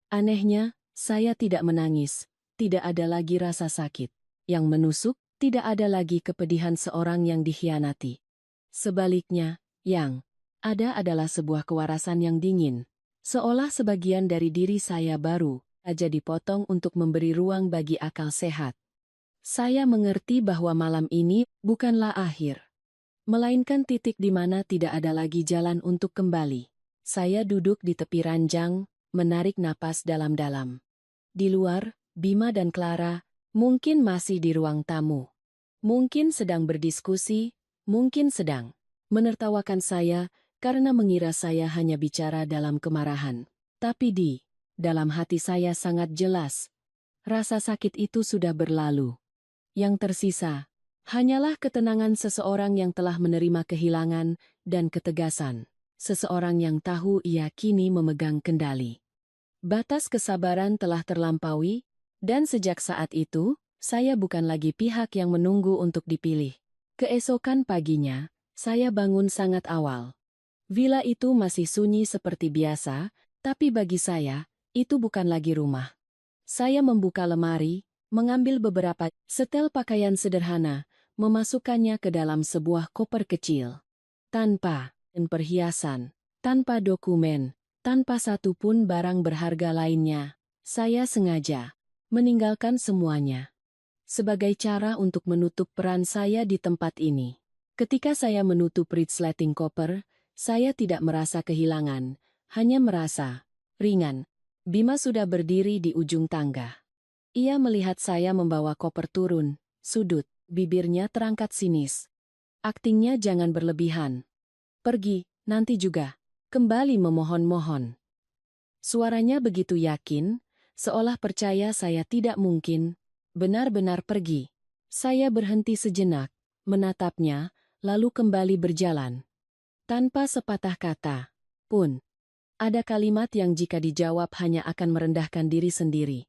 Anehnya, saya tidak menangis. Tidak ada lagi rasa sakit yang menusuk, tidak ada lagi kepedihan seorang yang dikhianati. Sebaliknya, yang ada adalah sebuah kewarasan yang dingin, seolah sebagian dari diri saya baru aja dipotong untuk memberi ruang bagi akal sehat. Saya mengerti bahwa malam ini bukanlah akhir, melainkan titik di mana tidak ada lagi jalan untuk kembali. Saya duduk di tepi ranjang, menarik napas dalam-dalam. Di luar, Bima dan Clara mungkin masih di ruang tamu. Mungkin sedang berdiskusi, mungkin sedang menertawakan saya karena mengira saya hanya bicara dalam kemarahan. Tapi di dalam hati saya sangat jelas, rasa sakit itu sudah berlalu. Yang tersisa hanyalah ketenangan seseorang yang telah menerima kehilangan dan ketegasan. Seseorang yang tahu ia kini memegang kendali. Batas kesabaran telah terlampaui, dan sejak saat itu, saya bukan lagi pihak yang menunggu untuk dipilih. Keesokan paginya, saya bangun sangat awal. Villa itu masih sunyi seperti biasa, tapi bagi saya, itu bukan lagi rumah. Saya membuka lemari, mengambil beberapa setel pakaian sederhana, memasukkannya ke dalam sebuah koper kecil. Tanpa perhiasan, tanpa dokumen, tanpa satu pun barang berharga lainnya, saya sengaja meninggalkan semuanya. Sebagai cara untuk menutup peran saya di tempat ini. Ketika saya menutup resleting koper, saya tidak merasa kehilangan, hanya merasa ringan. Bima sudah berdiri di ujung tangga. Ia melihat saya membawa koper turun, sudut, bibirnya terangkat sinis. Aktingnya jangan berlebihan. Pergi, nanti juga. Kembali memohon-mohon. Suaranya begitu yakin, seolah percaya saya tidak mungkin benar-benar pergi. Saya berhenti sejenak, menatapnya, lalu kembali berjalan. Tanpa sepatah kata pun. Ada kalimat yang jika dijawab hanya akan merendahkan diri sendiri.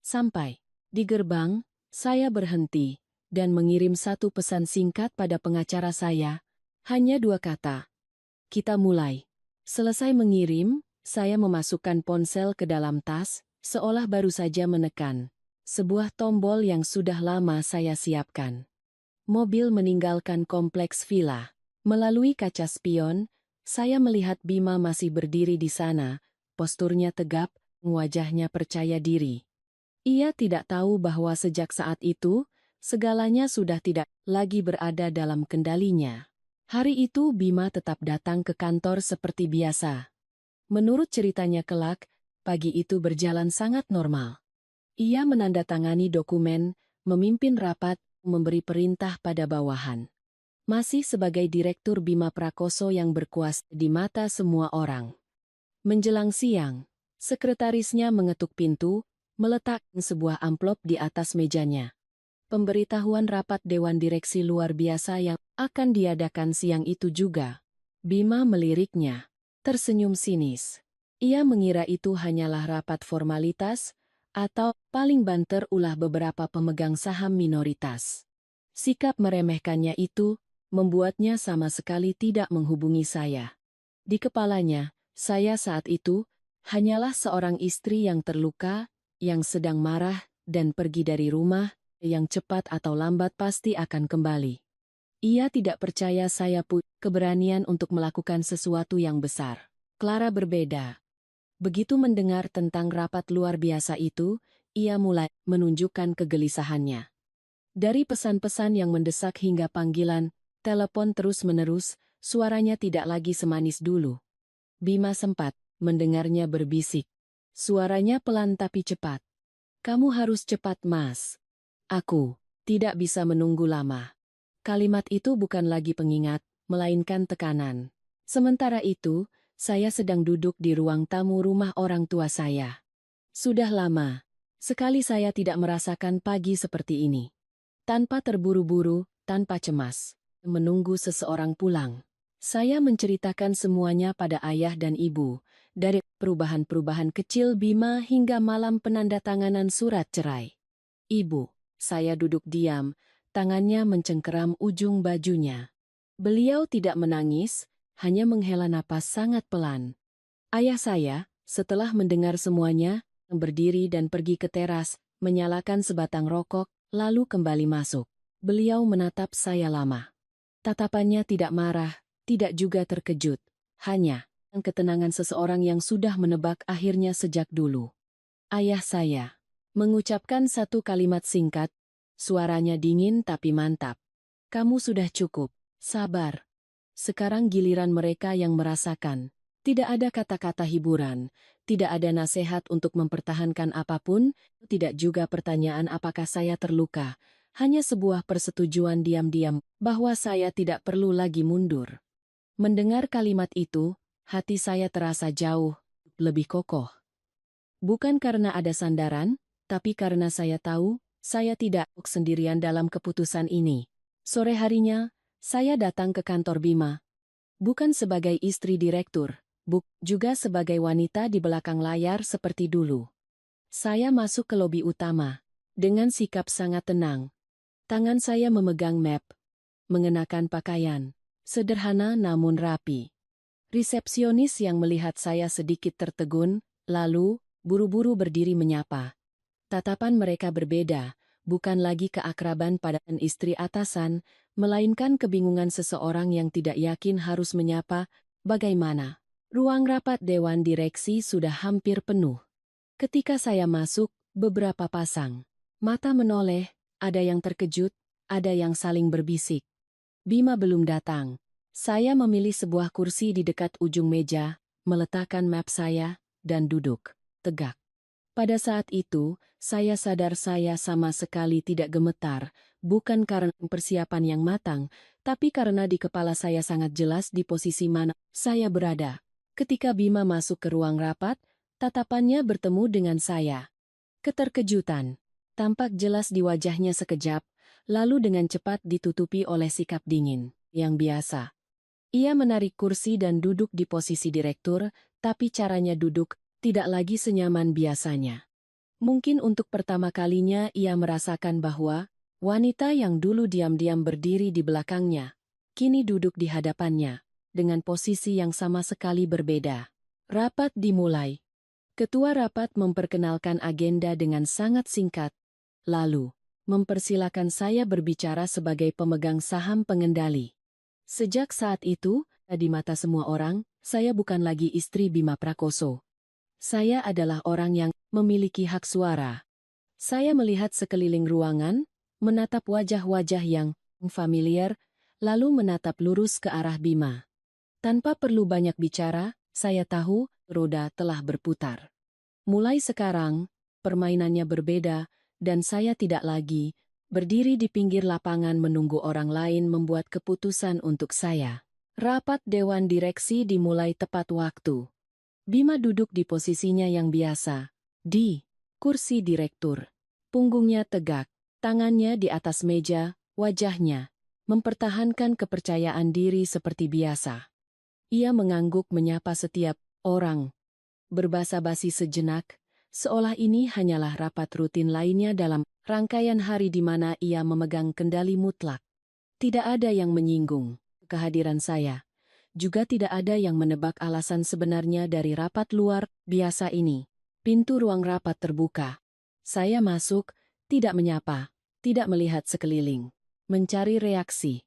Sampai di gerbang, saya berhenti dan mengirim satu pesan singkat pada pengacara saya. Hanya 2 kata. Kita mulai. Selesai mengirim, saya memasukkan ponsel ke dalam tas, seolah baru saja menekan sebuah tombol yang sudah lama saya siapkan. Mobil meninggalkan kompleks villa. Melalui kaca spion, saya melihat Bima masih berdiri di sana, posturnya tegap, wajahnya percaya diri. Ia tidak tahu bahwa sejak saat itu, segalanya sudah tidak lagi berada dalam kendalinya. Hari itu Bima tetap datang ke kantor seperti biasa. Menurut ceritanya kelak, pagi itu berjalan sangat normal. Ia menandatangani dokumen, memimpin rapat, memberi perintah pada bawahan. Masih sebagai direktur Bima Prakoso yang berkuasa di mata semua orang. Menjelang siang, sekretarisnya mengetuk pintu, meletakkan sebuah amplop di atas mejanya. Pemberitahuan rapat Dewan Direksi luar biasa yang akan diadakan siang itu juga. Bima meliriknya, tersenyum sinis. Ia mengira itu hanyalah rapat formalitas, atau paling banter ulah beberapa pemegang saham minoritas. Sikap meremehkannya itu membuatnya sama sekali tidak menghubungi saya. Di kepalanya, saya saat itu hanyalah seorang istri yang terluka, yang sedang marah, dan pergi dari rumah, yang cepat atau lambat pasti akan kembali. Ia tidak percaya saya punya keberanian untuk melakukan sesuatu yang besar. Clara berbeda. Begitu mendengar tentang rapat luar biasa itu, ia mulai menunjukkan kegelisahannya. Dari pesan-pesan yang mendesak hingga panggilan, telepon terus-menerus, suaranya tidak lagi semanis dulu. Bima sempat mendengarnya berbisik. Suaranya pelan tapi cepat. Kamu harus cepat, Mas. Aku tidak bisa menunggu lama. Kalimat itu bukan lagi pengingat, melainkan tekanan. Sementara itu, saya sedang duduk di ruang tamu rumah orang tua saya. Sudah lama sekali saya tidak merasakan pagi seperti ini. Tanpa terburu-buru, tanpa cemas, menunggu seseorang pulang. Saya menceritakan semuanya pada ayah dan ibu, dari perubahan-perubahan kecil Bima hingga malam penandatanganan surat cerai. Ibu. Saya duduk diam, tangannya mencengkeram ujung bajunya. Beliau tidak menangis, hanya menghela napas sangat pelan. Ayah saya, setelah mendengar semuanya, berdiri dan pergi ke teras, menyalakan sebatang rokok, lalu kembali masuk. Beliau menatap saya lama. Tatapannya tidak marah, tidak juga terkejut. Hanya ketenangan seseorang yang sudah menebak akhirnya sejak dulu. Ayah saya mengucapkan satu kalimat singkat, suaranya dingin tapi mantap. Kamu sudah cukup, sabar. Sekarang giliran mereka yang merasakan. Tidak ada kata-kata hiburan, tidak ada nasihat untuk mempertahankan apapun, tidak juga pertanyaan apakah saya terluka. Hanya sebuah persetujuan diam-diam bahwa saya tidak perlu lagi mundur. Mendengar kalimat itu, hati saya terasa jauh lebih kokoh. Bukan karena ada sandaran, tapi karena saya tahu, saya tidak sendirian dalam keputusan ini. Sore harinya, saya datang ke kantor Bima. Bukan sebagai istri direktur, juga sebagai wanita di belakang layar seperti dulu. Saya masuk ke lobi utama. Dengan sikap sangat tenang. Tangan saya memegang map. Mengenakan pakaian. Sederhana namun rapi. Resepsionis yang melihat saya sedikit tertegun, lalu, buru-buru berdiri menyapa. Tatapan mereka berbeda, bukan lagi keakraban pada istri atasan, melainkan kebingungan seseorang yang tidak yakin harus menyapa, bagaimana. Ruang rapat Dewan Direksi sudah hampir penuh. Ketika saya masuk, beberapa pasang mata menoleh, ada yang terkejut, ada yang saling berbisik. Bima belum datang. Saya memilih sebuah kursi di dekat ujung meja, meletakkan map saya, dan duduk tegak. Pada saat itu, saya sadar saya sama sekali tidak gemetar, bukan karena persiapan yang matang, tapi karena di kepala saya sangat jelas di posisi mana saya berada. Ketika Bima masuk ke ruang rapat, tatapannya bertemu dengan saya. Keterkejutan tampak jelas di wajahnya sekejap, lalu dengan cepat ditutupi oleh sikap dingin yang biasa. Ia menarik kursi dan duduk di posisi direktur, tapi caranya duduk tidak lagi senyaman biasanya. Mungkin untuk pertama kalinya ia merasakan bahwa wanita yang dulu diam-diam berdiri di belakangnya, kini duduk di hadapannya, dengan posisi yang sama sekali berbeda. Rapat dimulai. Ketua rapat memperkenalkan agenda dengan sangat singkat, lalu mempersilakan saya berbicara sebagai pemegang saham pengendali. Sejak saat itu, di mata semua orang, saya bukan lagi istri Bima Prakoso. Saya adalah orang yang memiliki hak suara. Saya melihat sekeliling ruangan, menatap wajah-wajah yang familiar, lalu menatap lurus ke arah Bima. Tanpa perlu banyak bicara, saya tahu roda telah berputar. Mulai sekarang, permainannya berbeda, dan saya tidak lagi berdiri di pinggir lapangan menunggu orang lain membuat keputusan untuk saya. Rapat Dewan Direksi dimulai tepat waktu. Bima duduk di posisinya yang biasa, di kursi direktur. Punggungnya tegak, tangannya di atas meja, wajahnya mempertahankan kepercayaan diri seperti biasa. Ia mengangguk menyapa setiap orang. Berbasa-basi sejenak, seolah ini hanyalah rapat rutin lainnya dalam rangkaian hari di mana ia memegang kendali mutlak. Tidak ada yang menyinggung kehadiran saya. Juga tidak ada yang menebak alasan sebenarnya dari rapat luar biasa ini. Pintu ruang rapat terbuka. Saya masuk, tidak menyapa, tidak melihat sekeliling. Mencari reaksi.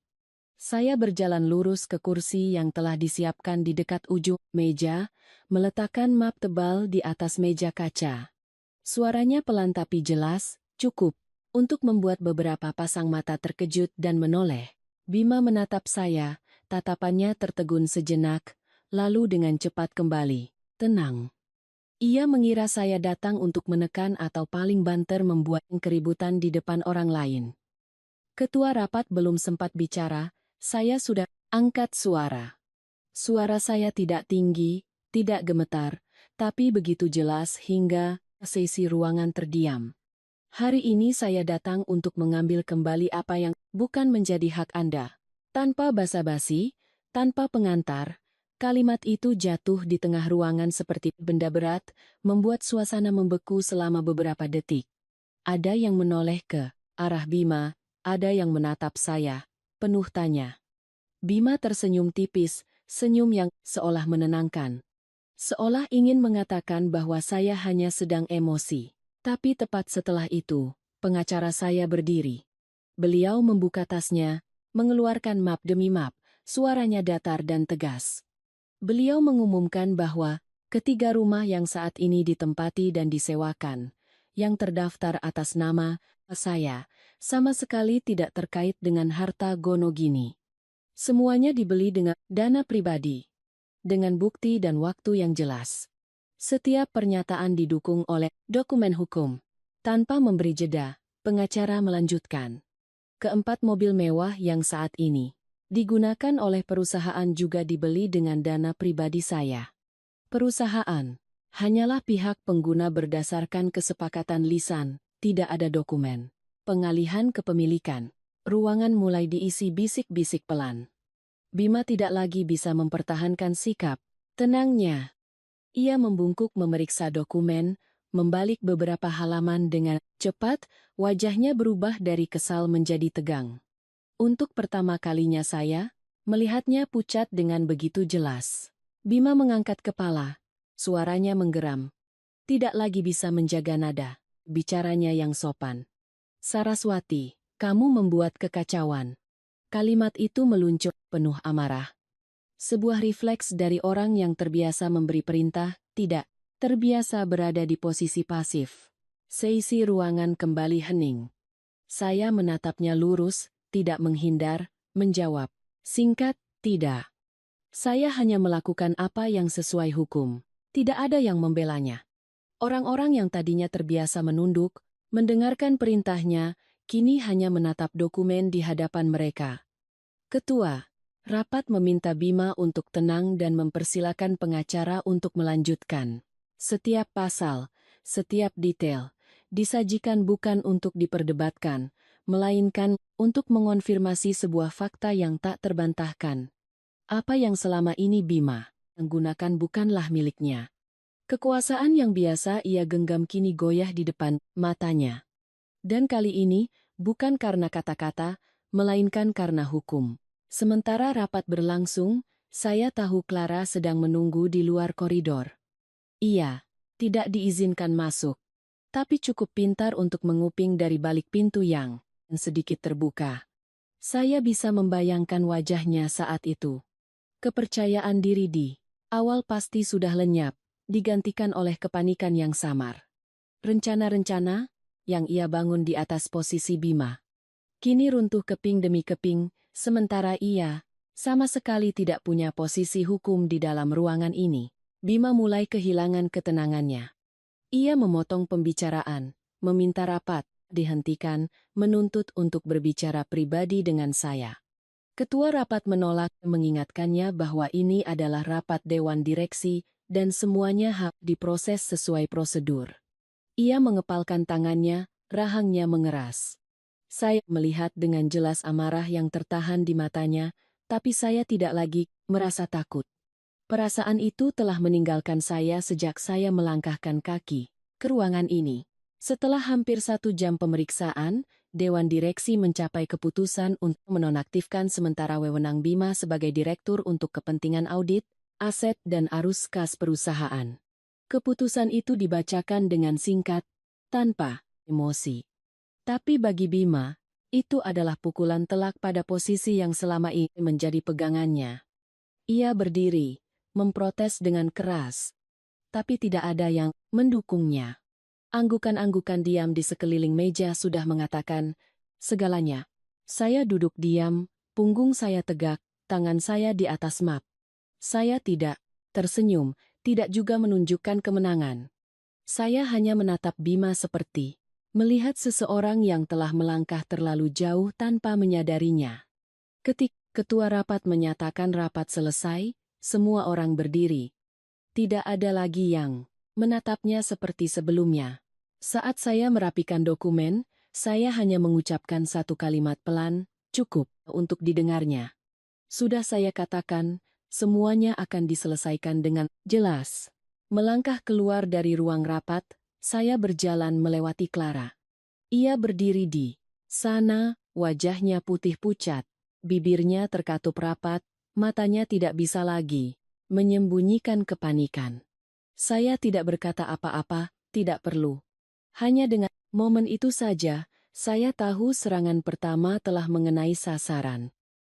Saya berjalan lurus ke kursi yang telah disiapkan di dekat ujung meja, meletakkan map tebal di atas meja kaca. Suaranya pelan tapi jelas, cukup untuk membuat beberapa pasang mata terkejut dan menoleh. Bima menatap saya, tatapannya tertegun sejenak, lalu dengan cepat kembali, tenang. Ia mengira saya datang untuk menekan atau paling banter membuat keributan di depan orang lain. Ketua rapat belum sempat bicara, saya sudah angkat suara. Suara saya tidak tinggi, tidak gemetar, tapi begitu jelas hingga sesi ruangan terdiam. Hari ini saya datang untuk mengambil kembali apa yang bukan menjadi hak Anda. Tanpa basa-basi, tanpa pengantar, kalimat itu jatuh di tengah ruangan seperti benda berat, membuat suasana membeku selama beberapa detik. Ada yang menoleh ke arah Bima, ada yang menatap saya, penuh tanya. Bima tersenyum tipis, senyum yang seolah menenangkan. Seolah ingin mengatakan bahwa saya hanya sedang emosi. Tapi tepat setelah itu, pengacara saya berdiri. Beliau membuka tasnya, mengeluarkan map demi map, suaranya datar dan tegas. Beliau mengumumkan bahwa ketiga rumah yang saat ini ditempati dan disewakan, yang terdaftar atas nama saya, sama sekali tidak terkait dengan harta Gonogini. Semuanya dibeli dengan dana pribadi, dengan bukti dan waktu yang jelas. Setiap pernyataan didukung oleh dokumen hukum. Tanpa memberi jeda, pengacara melanjutkan. Keempat mobil mewah yang saat ini digunakan oleh perusahaan juga dibeli dengan dana pribadi saya. Perusahaan hanyalah pihak pengguna berdasarkan kesepakatan lisan, tidak ada dokumen. Pengalihan kepemilikan. Ruangan mulai diisi bisik-bisik pelan. Bima tidak lagi bisa mempertahankan sikap. Tenangnya. Ia membungkuk memeriksa dokumen, membalik beberapa halaman dengan cepat, wajahnya berubah dari kesal menjadi tegang. Untuk pertama kalinya saya melihatnya pucat dengan begitu jelas. Bima mengangkat kepala, suaranya menggeram. Tidak lagi bisa menjaga nada, bicaranya yang sopan. Saraswati, kamu membuat kekacauan. Kalimat itu meluncur penuh amarah. Sebuah refleks dari orang yang terbiasa memberi perintah, tidak terbiasa berada di posisi pasif. Seisi ruangan kembali hening. Saya menatapnya lurus, tidak menghindar, menjawab. Singkat, tidak. Saya hanya melakukan apa yang sesuai hukum. Tidak ada yang membelanya. Orang-orang yang tadinya terbiasa menunduk, mendengarkan perintahnya, kini hanya menatap dokumen di hadapan mereka. Ketua, rapat meminta Bima untuk tenang dan mempersilakan pengacara untuk melanjutkan. Setiap pasal, setiap detail, disajikan bukan untuk diperdebatkan, melainkan untuk mengonfirmasi sebuah fakta yang tak terbantahkan. Apa yang selama ini Bima menggunakan bukanlah miliknya. Kekuasaan yang biasa ia genggam kini goyah di depan matanya. Dan kali ini, bukan karena kata-kata, melainkan karena hukum. Sementara rapat berlangsung, saya tahu Clara sedang menunggu di luar koridor. Ia tidak diizinkan masuk, tapi cukup pintar untuk menguping dari balik pintu yang sedikit terbuka. Saya bisa membayangkan wajahnya saat itu. Kepercayaan diri di awal pasti sudah lenyap, digantikan oleh kepanikan yang samar. Rencana-rencana yang ia bangun di atas posisi Bima kini runtuh keping demi keping, sementara ia sama sekali tidak punya posisi hukum di dalam ruangan ini. Bima mulai kehilangan ketenangannya. Ia memotong pembicaraan, meminta rapat, dihentikan, menuntut untuk berbicara pribadi dengan saya. Ketua rapat menolak, mengingatkannya bahwa ini adalah rapat dewan direksi dan semuanya hak diproses sesuai prosedur. Ia mengepalkan tangannya, rahangnya mengeras. Saya melihat dengan jelas amarah yang tertahan di matanya, tapi saya tidak lagi merasa takut. Perasaan itu telah meninggalkan saya sejak saya melangkahkan kaki ke ruangan ini. Setelah hampir 1 jam pemeriksaan, Dewan Direksi mencapai keputusan untuk menonaktifkan sementara wewenang Bima sebagai direktur untuk kepentingan audit, aset dan arus kas perusahaan. Keputusan itu dibacakan dengan singkat, tanpa emosi. Tapi bagi Bima, itu adalah pukulan telak pada posisi yang selama ini menjadi pegangannya. Ia berdiri, memprotes dengan keras, tapi tidak ada yang mendukungnya. Anggukan-anggukan diam di sekeliling meja sudah mengatakan segalanya. Saya duduk diam, punggung saya tegak, tangan saya di atas map. Saya tidak tersenyum, tidak juga menunjukkan kemenangan. Saya hanya menatap Bima seperti melihat seseorang yang telah melangkah terlalu jauh tanpa menyadarinya. Ketika ketua rapat menyatakan rapat selesai, semua orang berdiri. Tidak ada lagi yang menatapnya seperti sebelumnya. Saat saya merapikan dokumen, saya hanya mengucapkan satu kalimat pelan, cukup, untuk didengarnya. Sudah saya katakan, semuanya akan diselesaikan dengan jelas. Melangkah keluar dari ruang rapat, saya berjalan melewati Clara. Ia berdiri di sana, wajahnya putih pucat, bibirnya terkatup rapat, matanya tidak bisa lagi menyembunyikan kepanikan. Saya tidak berkata apa-apa, tidak perlu. Hanya dengan momen itu saja, saya tahu serangan pertama telah mengenai sasaran.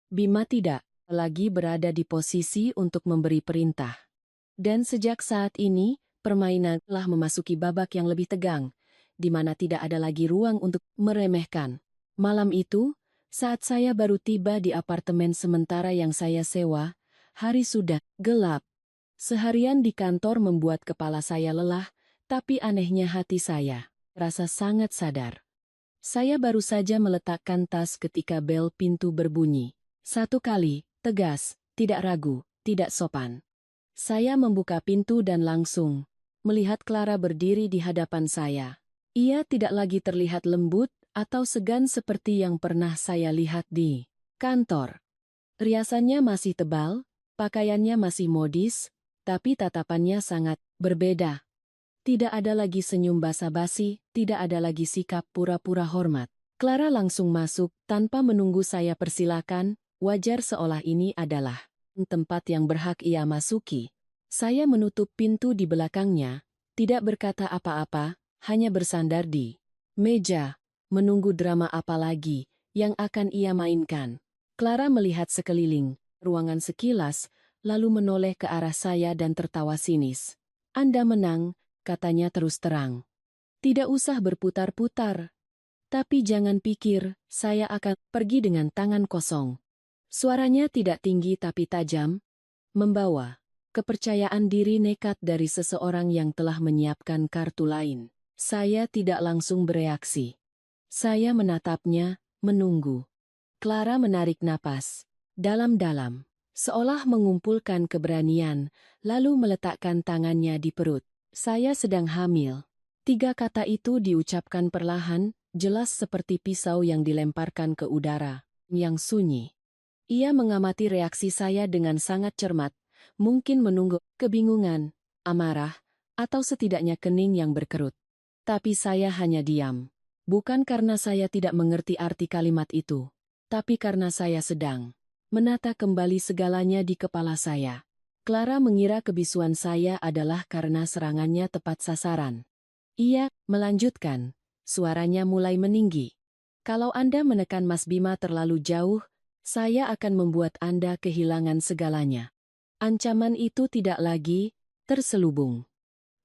Bima tidak lagi berada di posisi untuk memberi perintah. Dan sejak saat ini, permainan telah memasuki babak yang lebih tegang, di mana tidak ada lagi ruang untuk meremehkan. Malam itu, saat saya baru tiba di apartemen sementara yang saya sewa, hari sudah gelap. Seharian di kantor membuat kepala saya lelah, tapi anehnya hati saya rasa sangat sadar. Saya baru saja meletakkan tas ketika bel pintu berbunyi. 1 kali, tegas, tidak ragu, tidak sopan. Saya membuka pintu dan langsung melihat Clara berdiri di hadapan saya. Ia tidak lagi terlihat lembut atau segan seperti yang pernah saya lihat di kantor. Riasannya masih tebal, pakaiannya masih modis, Tapi tatapannya sangat berbeda. Tidak ada lagi senyum basa-basi, tidak ada lagi sikap pura-pura hormat. Clara langsung masuk tanpa menunggu saya persilakan, wajar seolah ini adalah tempat yang berhak ia masuki. Saya menutup pintu di belakangnya, tidak berkata apa-apa, hanya bersandar di meja, menunggu drama apa lagi yang akan ia mainkan. Clara melihat sekeliling, ruangan sekilas, lalu menoleh ke arah saya dan tertawa sinis. "Anda menang," katanya terus terang. "Tidak usah berputar-putar. Tapi jangan pikir, saya akan pergi dengan tangan kosong." Suaranya tidak tinggi tapi tajam, membawa kepercayaan diri nekat dari seseorang yang telah menyiapkan kartu lain. Saya tidak langsung bereaksi. Saya menatapnya, menunggu. Clara menarik napas dalam-dalam, seolah mengumpulkan keberanian, lalu meletakkan tangannya di perut. "Saya sedang hamil." 3 kata itu diucapkan perlahan, jelas seperti pisau yang dilemparkan ke udara yang sunyi. Ia mengamati reaksi saya dengan sangat cermat, mungkin menunggu kebingungan, amarah, atau setidaknya kening yang berkerut. Tapi saya hanya diam. Bukan karena saya tidak mengerti arti kalimat itu, tapi karena saya sedang menata kembali segalanya di kepala saya. Clara mengira kebisuan saya adalah karena serangannya tepat sasaran. Ia melanjutkan, suaranya mulai meninggi. "Kalau Anda menekan Mas Bima terlalu jauh, saya akan membuat Anda kehilangan segalanya." Ancaman itu tidak lagi terselubung.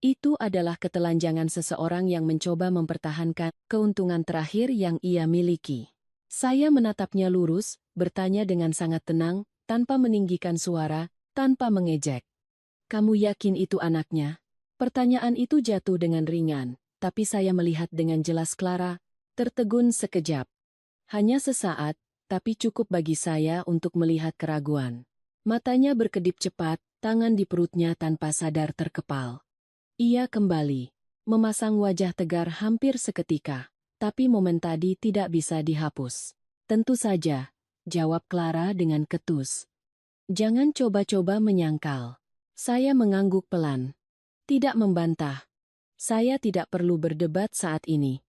Itu adalah ketelanjangan seseorang yang mencoba mempertahankan keuntungan terakhir yang ia miliki. Saya menatapnya lurus, bertanya dengan sangat tenang, tanpa meninggikan suara, tanpa mengejek. "Kamu yakin itu anaknya?" Pertanyaan itu jatuh dengan ringan, tapi saya melihat dengan jelas Clara, tertegun sekejap. Hanya sesaat, tapi cukup bagi saya untuk melihat keraguan. Matanya berkedip cepat, tangan di perutnya tanpa sadar terkepal. Ia kembali, memasang wajah tegar hampir seketika, tapi momen tadi tidak bisa dihapus. "Tentu saja," jawab Clara dengan ketus. "Jangan coba-coba menyangkal." Saya mengangguk pelan. Tidak membantah. Saya tidak perlu berdebat saat ini.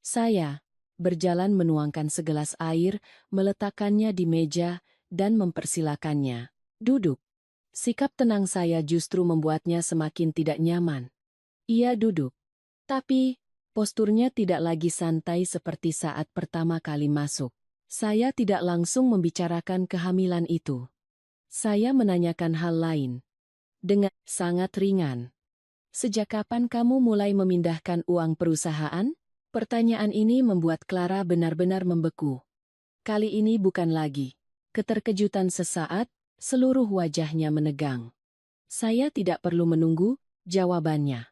Saya berjalan menuangkan segelas air, meletakkannya di meja, dan mempersilakannya duduk. Sikap tenang saya justru membuatnya semakin tidak nyaman. Ia duduk. Tapi, posturnya tidak lagi santai seperti saat pertama kali masuk. Saya tidak langsung membicarakan kehamilan itu. Saya menanyakan hal lain. Dengan sangat ringan. "Sejak kapan kamu mulai memindahkan uang perusahaan?" Pertanyaan ini membuat Clara benar-benar membeku. Kali ini bukan lagi keterkejutan sesaat, seluruh wajahnya menegang. Saya tidak perlu menunggu jawabannya.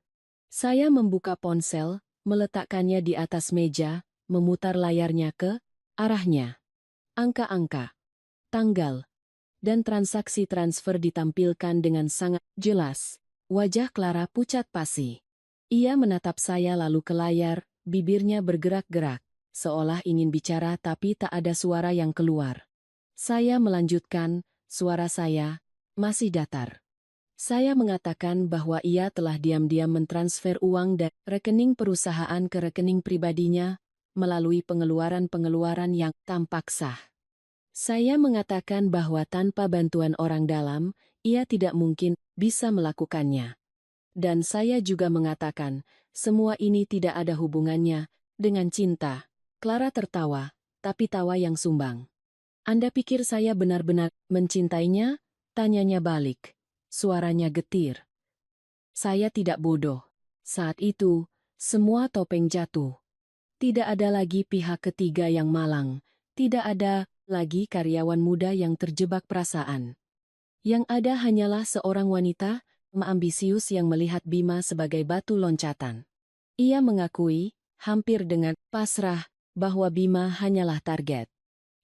Saya membuka ponsel, meletakkannya di atas meja, memutar layarnya ke arahnya. Angka-angka, tanggal, dan transaksi transfer ditampilkan dengan sangat jelas. Wajah Clara pucat pasi. Ia menatap saya lalu ke layar, bibirnya bergerak-gerak, seolah ingin bicara tapi tak ada suara yang keluar. Saya melanjutkan, suara saya masih datar. Saya mengatakan bahwa ia telah diam-diam mentransfer uang dari rekening perusahaan ke rekening pribadinya, melalui pengeluaran-pengeluaran yang tampak sah. Saya mengatakan bahwa tanpa bantuan orang dalam, ia tidak mungkin bisa melakukannya. Dan saya juga mengatakan, semua ini tidak ada hubungannya dengan cinta. Clara tertawa, tapi tawa yang sumbang. "Anda pikir saya benar-benar mencintainya?" Tanyanya balik. Suaranya getir. Saya tidak bodoh. Saat itu, semua topeng jatuh. Tidak ada lagi pihak ketiga yang malang. Tidak ada lagi karyawan muda yang terjebak perasaan. Yang ada hanyalah seorang wanita ambisius yang melihat Bima sebagai batu loncatan. Ia mengakui, hampir dengan pasrah, bahwa Bima hanyalah target.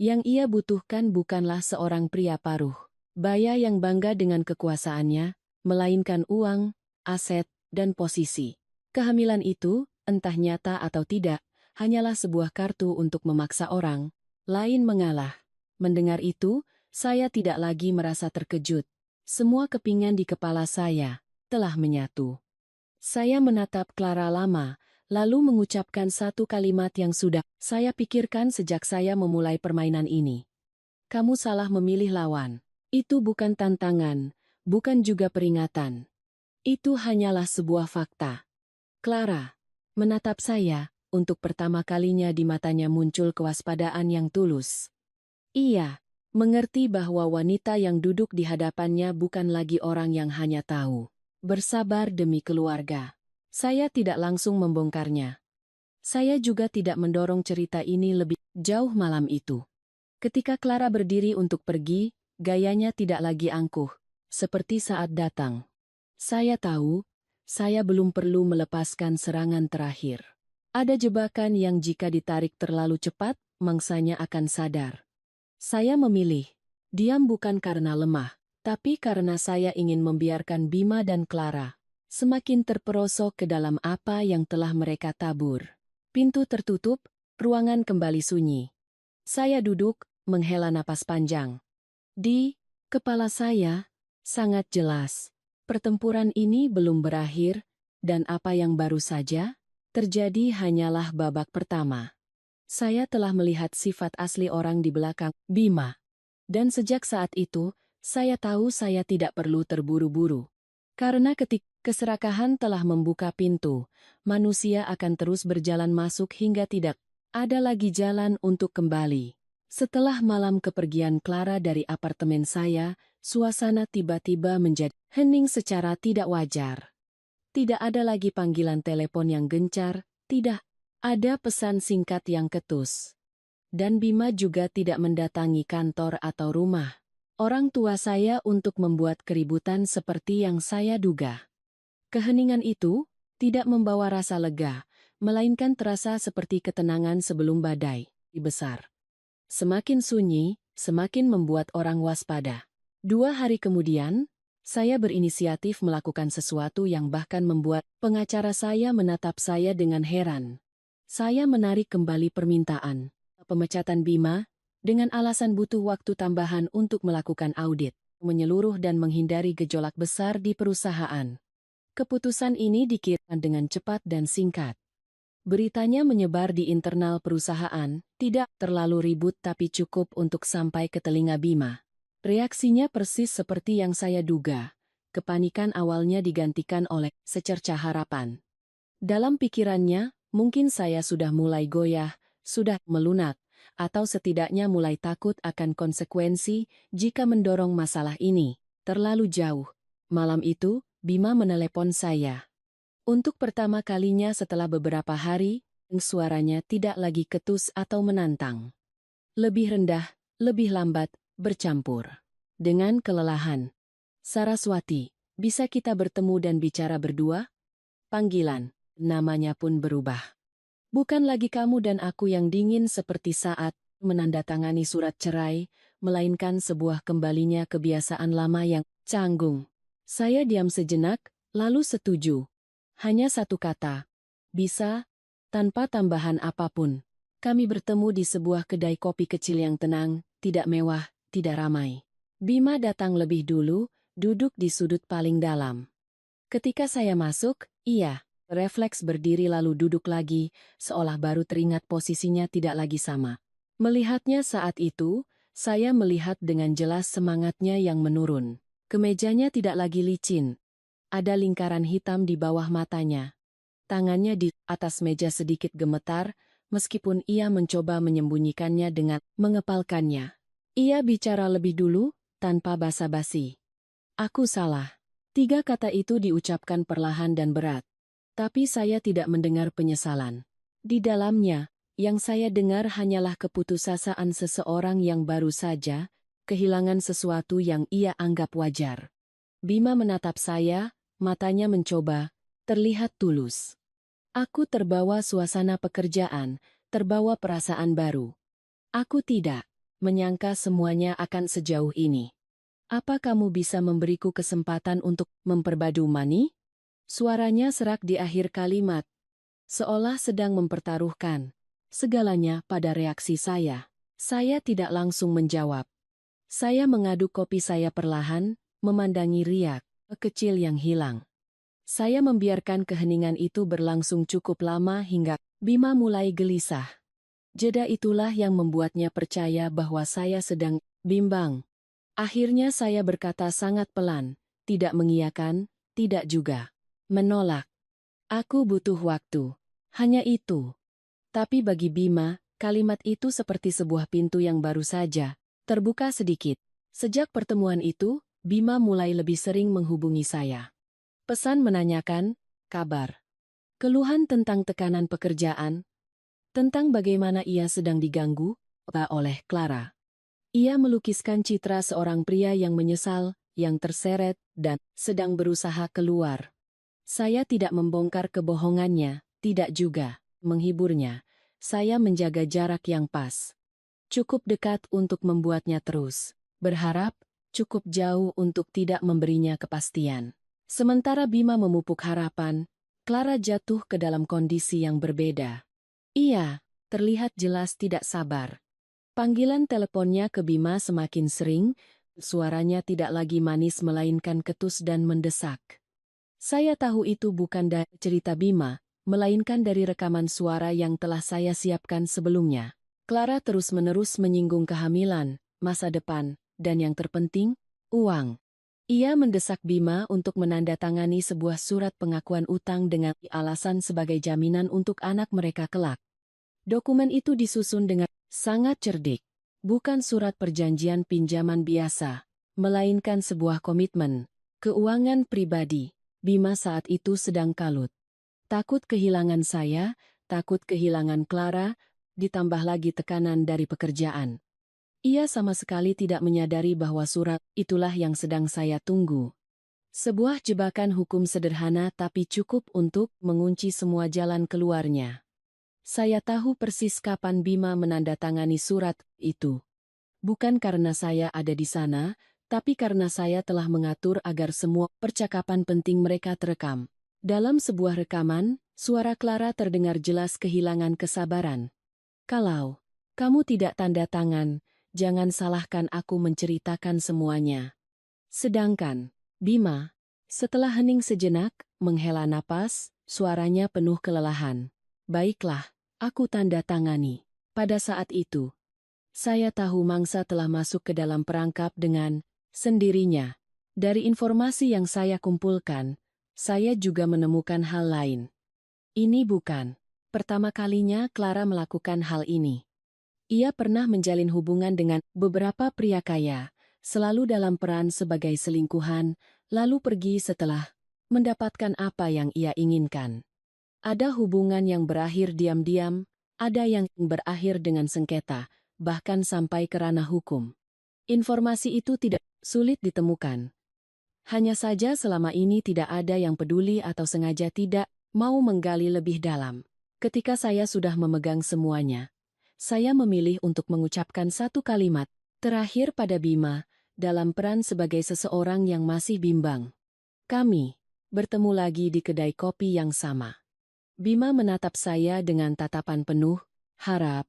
Yang ia butuhkan bukanlah seorang pria paruh baya yang bangga dengan kekuasaannya, melainkan uang, aset, dan posisi. Kehamilan itu, entah nyata atau tidak, hanyalah sebuah kartu untuk memaksa orang lain mengalah. Mendengar itu, saya tidak lagi merasa terkejut. Semua kepingan di kepala saya telah menyatu. Saya menatap Clara lama, lalu mengucapkan satu kalimat yang sudah saya pikirkan sejak saya memulai permainan ini. Kamu salah memilih lawan. Itu bukan tantangan, bukan juga peringatan. Itu hanyalah sebuah fakta. Clara menatap saya, untuk pertama kalinya di matanya muncul kewaspadaan yang tulus. Ia mengerti bahwa wanita yang duduk di hadapannya bukan lagi orang yang hanya tahu bersabar demi keluarga. Saya tidak langsung membongkarnya. Saya juga tidak mendorong cerita ini lebih jauh malam itu. Ketika Clara berdiri untuk pergi, gayanya tidak lagi angkuh, seperti saat datang. Saya tahu, saya belum perlu melepaskan serangan terakhir. Ada jebakan yang jika ditarik terlalu cepat, mangsanya akan sadar. Saya memilih diam bukan karena lemah, tapi karena saya ingin membiarkan Bima dan Clara semakin terperosok ke dalam apa yang telah mereka tabur. Pintu tertutup, ruangan kembali sunyi. Saya duduk, menghela napas panjang. Di kepala saya, sangat jelas, pertempuran ini belum berakhir, dan apa yang baru saja terjadi hanyalah babak pertama. Saya telah melihat sifat asli orang di belakang Bima. Dan sejak saat itu, saya tahu saya tidak perlu terburu-buru. Karena ketika keserakahan telah membuka pintu, manusia akan terus berjalan masuk hingga tidak ada lagi jalan untuk kembali. Setelah malam kepergian Clara dari apartemen saya, suasana tiba-tiba menjadi hening secara tidak wajar. Tidak ada lagi panggilan telepon yang gencar, tidak ada pesan singkat yang ketus. Dan Bima juga tidak mendatangi kantor atau rumah orang tua saya untuk membuat keributan seperti yang saya duga. Keheningan itu tidak membawa rasa lega, melainkan terasa seperti ketenangan sebelum badai besar. Semakin sunyi, semakin membuat orang waspada. 2 hari kemudian, saya berinisiatif melakukan sesuatu yang bahkan membuat pengacara saya menatap saya dengan heran. Saya menarik kembali permintaan pemecatan Bima dengan alasan butuh waktu tambahan untuk melakukan audit menyeluruh dan menghindari gejolak besar di perusahaan. Keputusan ini dikirimkan dengan cepat dan singkat. Beritanya menyebar di internal perusahaan, tidak terlalu ribut tapi cukup untuk sampai ke telinga Bima. Reaksinya persis seperti yang saya duga. Kepanikan awalnya digantikan oleh secercah harapan. Dalam pikirannya, mungkin saya sudah mulai goyah, sudah melunak, atau setidaknya mulai takut akan konsekuensi jika mendorong masalah ini terlalu jauh. Malam itu, Bima menelepon saya. Untuk pertama kalinya setelah beberapa hari, suaranya tidak lagi ketus atau menantang. Lebih rendah, lebih lambat, bercampur dengan kelelahan. Saraswati, bisa kita bertemu dan bicara berdua? Panggilan, namanya pun berubah. Bukan lagi kamu dan aku yang dingin seperti saat menandatangani surat cerai, melainkan sebuah kembalinya kebiasaan lama yang canggung. Saya diam sejenak, lalu setuju. Hanya satu kata. Bisa, tanpa tambahan apapun. Kami bertemu di sebuah kedai kopi kecil yang tenang, tidak mewah, tidak ramai. Bima datang lebih dulu, duduk di sudut paling dalam. Ketika saya masuk, ia refleks berdiri lalu duduk lagi, seolah baru teringat posisinya tidak lagi sama. Melihatnya saat itu, saya melihat dengan jelas semangatnya yang menurun. Kemejanya tidak lagi licin. Ada lingkaran hitam di bawah matanya. Tangannya di atas meja sedikit gemetar, meskipun ia mencoba menyembunyikannya dengan mengepalkannya. Ia bicara lebih dulu, tanpa basa-basi. Aku salah. 3 kata itu diucapkan perlahan dan berat. Tapi saya tidak mendengar penyesalan. Di dalamnya, yang saya dengar hanyalah keputusasaan seseorang yang baru saja kehilangan sesuatu yang ia anggap wajar. Bima menatap saya, matanya mencoba, terlihat tulus. Aku terbawa suasana pekerjaan, terbawa perasaan baru. Aku tidak menyangka semuanya akan sejauh ini. Apa kamu bisa memberiku kesempatan untuk memperbadu Mani? Suaranya serak di akhir kalimat, seolah sedang mempertaruhkan segalanya pada reaksi saya. Saya tidak langsung menjawab. Saya mengaduk kopi saya perlahan, memandangi riak kecil yang hilang. Saya membiarkan keheningan itu berlangsung cukup lama hingga Bima mulai gelisah. Jeda itulah yang membuatnya percaya bahwa saya sedang bimbang. Akhirnya saya berkata sangat pelan, tidak mengiyakan, tidak juga menolak. Aku butuh waktu. Hanya itu. Tapi bagi Bima, kalimat itu seperti sebuah pintu yang baru saja terbuka sedikit. Sejak pertemuan itu, Bima mulai lebih sering menghubungi saya. Pesan menanyakan kabar. Keluhan tentang tekanan pekerjaan, tentang bagaimana ia sedang diganggu oleh Clara. Ia melukiskan citra seorang pria yang menyesal, yang terseret, dan sedang berusaha keluar. Saya tidak membongkar kebohongannya, tidak juga menghiburnya. Saya menjaga jarak yang pas. Cukup dekat untuk membuatnya terus berharap, cukup jauh untuk tidak memberinya kepastian. Sementara Bima memupuk harapan, Clara jatuh ke dalam kondisi yang berbeda. Ia terlihat jelas tidak sabar. Panggilan teleponnya ke Bima semakin sering, suaranya tidak lagi manis melainkan ketus dan mendesak. Saya tahu itu bukan dari cerita Bima, melainkan dari rekaman suara yang telah saya siapkan sebelumnya. Clara terus-menerus menyinggung kehamilan, masa depan, dan yang terpenting, uang. Ia mendesak Bima untuk menandatangani sebuah surat pengakuan utang dengan alasan sebagai jaminan untuk anak mereka kelak. Dokumen itu disusun dengan sangat cerdik. Bukan surat perjanjian pinjaman biasa, melainkan sebuah komitmen keuangan pribadi. Bima saat itu sedang kalut. Takut kehilangan saya, takut kehilangan Clara, ditambah lagi tekanan dari pekerjaan. Ia sama sekali tidak menyadari bahwa surat itulah yang sedang saya tunggu. Sebuah jebakan hukum sederhana tapi cukup untuk mengunci semua jalan keluarnya. Saya tahu persis kapan Bima menandatangani surat itu. Bukan karena saya ada di sana, tapi karena saya telah mengatur agar semua percakapan penting mereka terekam. Dalam sebuah rekaman, suara Clara terdengar jelas kehilangan kesabaran. Kalau kamu tidak tanda tangan, jangan salahkan aku menceritakan semuanya. Sedangkan Bima, setelah hening sejenak, menghela napas, suaranya penuh kelelahan. Baiklah, aku tanda tangani. Pada saat itu, saya tahu mangsa telah masuk ke dalam perangkap dengan sendirinya. Dari informasi yang saya kumpulkan, saya juga menemukan hal lain. Ini bukan pertama kalinya Clara melakukan hal ini. Ia pernah menjalin hubungan dengan beberapa pria kaya, selalu dalam peran sebagai selingkuhan, lalu pergi setelah mendapatkan apa yang ia inginkan. Ada hubungan yang berakhir diam-diam, ada yang berakhir dengan sengketa, bahkan sampai ke ranah hukum. Informasi itu tidak sulit ditemukan. Hanya saja selama ini tidak ada yang peduli atau sengaja tidak mau menggali lebih dalam. Ketika saya sudah memegang semuanya, saya memilih untuk mengucapkan satu kalimat terakhir pada Bima dalam peran sebagai seseorang yang masih bimbang. Kami bertemu lagi di kedai kopi yang sama. Bima menatap saya dengan tatapan penuh harap,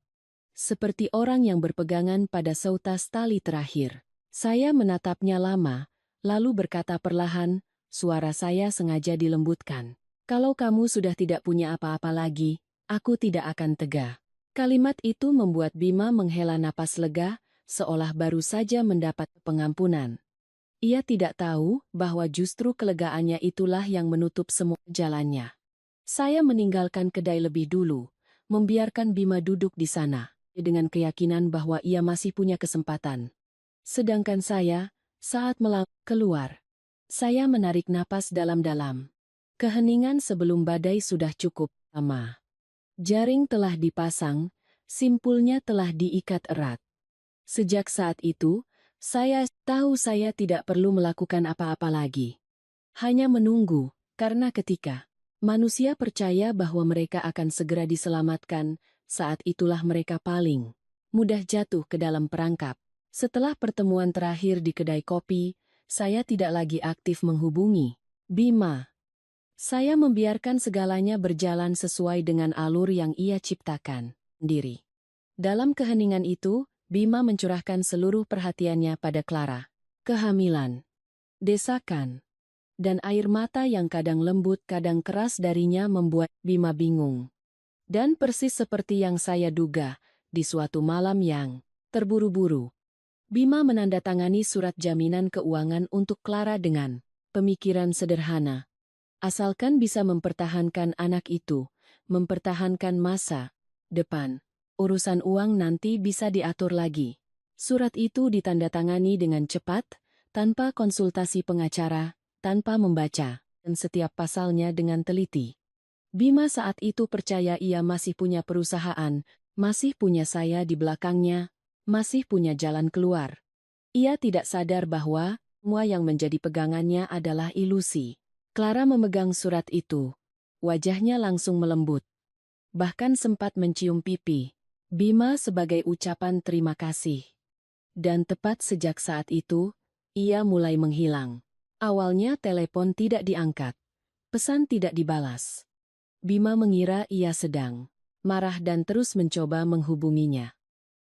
seperti orang yang berpegangan pada seutas tali terakhir. Saya menatapnya lama, lalu berkata perlahan, suara saya sengaja dilembutkan. Kalau kamu sudah tidak punya apa-apa lagi, aku tidak akan tega. Kalimat itu membuat Bima menghela napas lega, seolah baru saja mendapat pengampunan. Ia tidak tahu bahwa justru kelegaannya itulah yang menutup semua jalannya. Saya meninggalkan kedai lebih dulu, membiarkan Bima duduk di sana, dengan keyakinan bahwa ia masih punya kesempatan. Sedangkan saya, saat keluar, saya menarik napas dalam-dalam. Keheningan sebelum badai sudah cukup lama. Jaring telah dipasang, simpulnya telah diikat erat. Sejak saat itu, saya tahu saya tidak perlu melakukan apa-apa lagi. Hanya menunggu, karena ketika manusia percaya bahwa mereka akan segera diselamatkan, saat itulah mereka paling mudah jatuh ke dalam perangkap. Setelah pertemuan terakhir di kedai kopi, saya tidak lagi aktif menghubungi Bima. Saya membiarkan segalanya berjalan sesuai dengan alur yang ia ciptakan sendiri. Dalam keheningan itu, Bima mencurahkan seluruh perhatiannya pada Clara. Kehamilan Desakan dan air mata yang kadang lembut kadang keras darinya membuat Bima bingung. Dan persis seperti yang saya duga, di suatu malam yang terburu-buru, Bima menandatangani surat jaminan keuangan untuk Clara dengan pemikiran sederhana. Asalkan bisa mempertahankan anak itu, mempertahankan masa depan, urusan uang nanti bisa diatur lagi. Surat itu ditandatangani dengan cepat, tanpa konsultasi pengacara, tanpa membaca, dan setiap pasalnya dengan teliti. Bima saat itu percaya ia masih punya perusahaan, masih punya saya di belakangnya, masih punya jalan keluar. Ia tidak sadar bahwa semua yang menjadi pegangannya adalah ilusi. Clara memegang surat itu. Wajahnya langsung melembut. Bahkan sempat mencium pipi Bima sebagai ucapan terima kasih. Dan tepat sejak saat itu, ia mulai menghilang. Awalnya telepon tidak diangkat. Pesan tidak dibalas. Bima mengira ia sedang marah dan terus mencoba menghubunginya.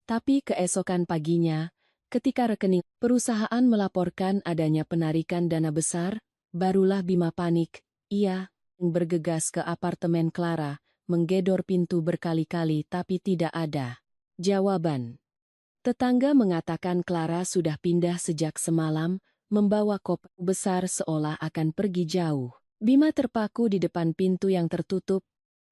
Tapi keesokan paginya, ketika rekening perusahaan melaporkan adanya penarikan dana besar, barulah Bima panik. Ia bergegas ke apartemen Clara, menggedor pintu berkali-kali tapi tidak ada jawaban. Tetangga mengatakan Clara sudah pindah sejak semalam, membawa koper besar seolah akan pergi jauh. Bima terpaku di depan pintu yang tertutup,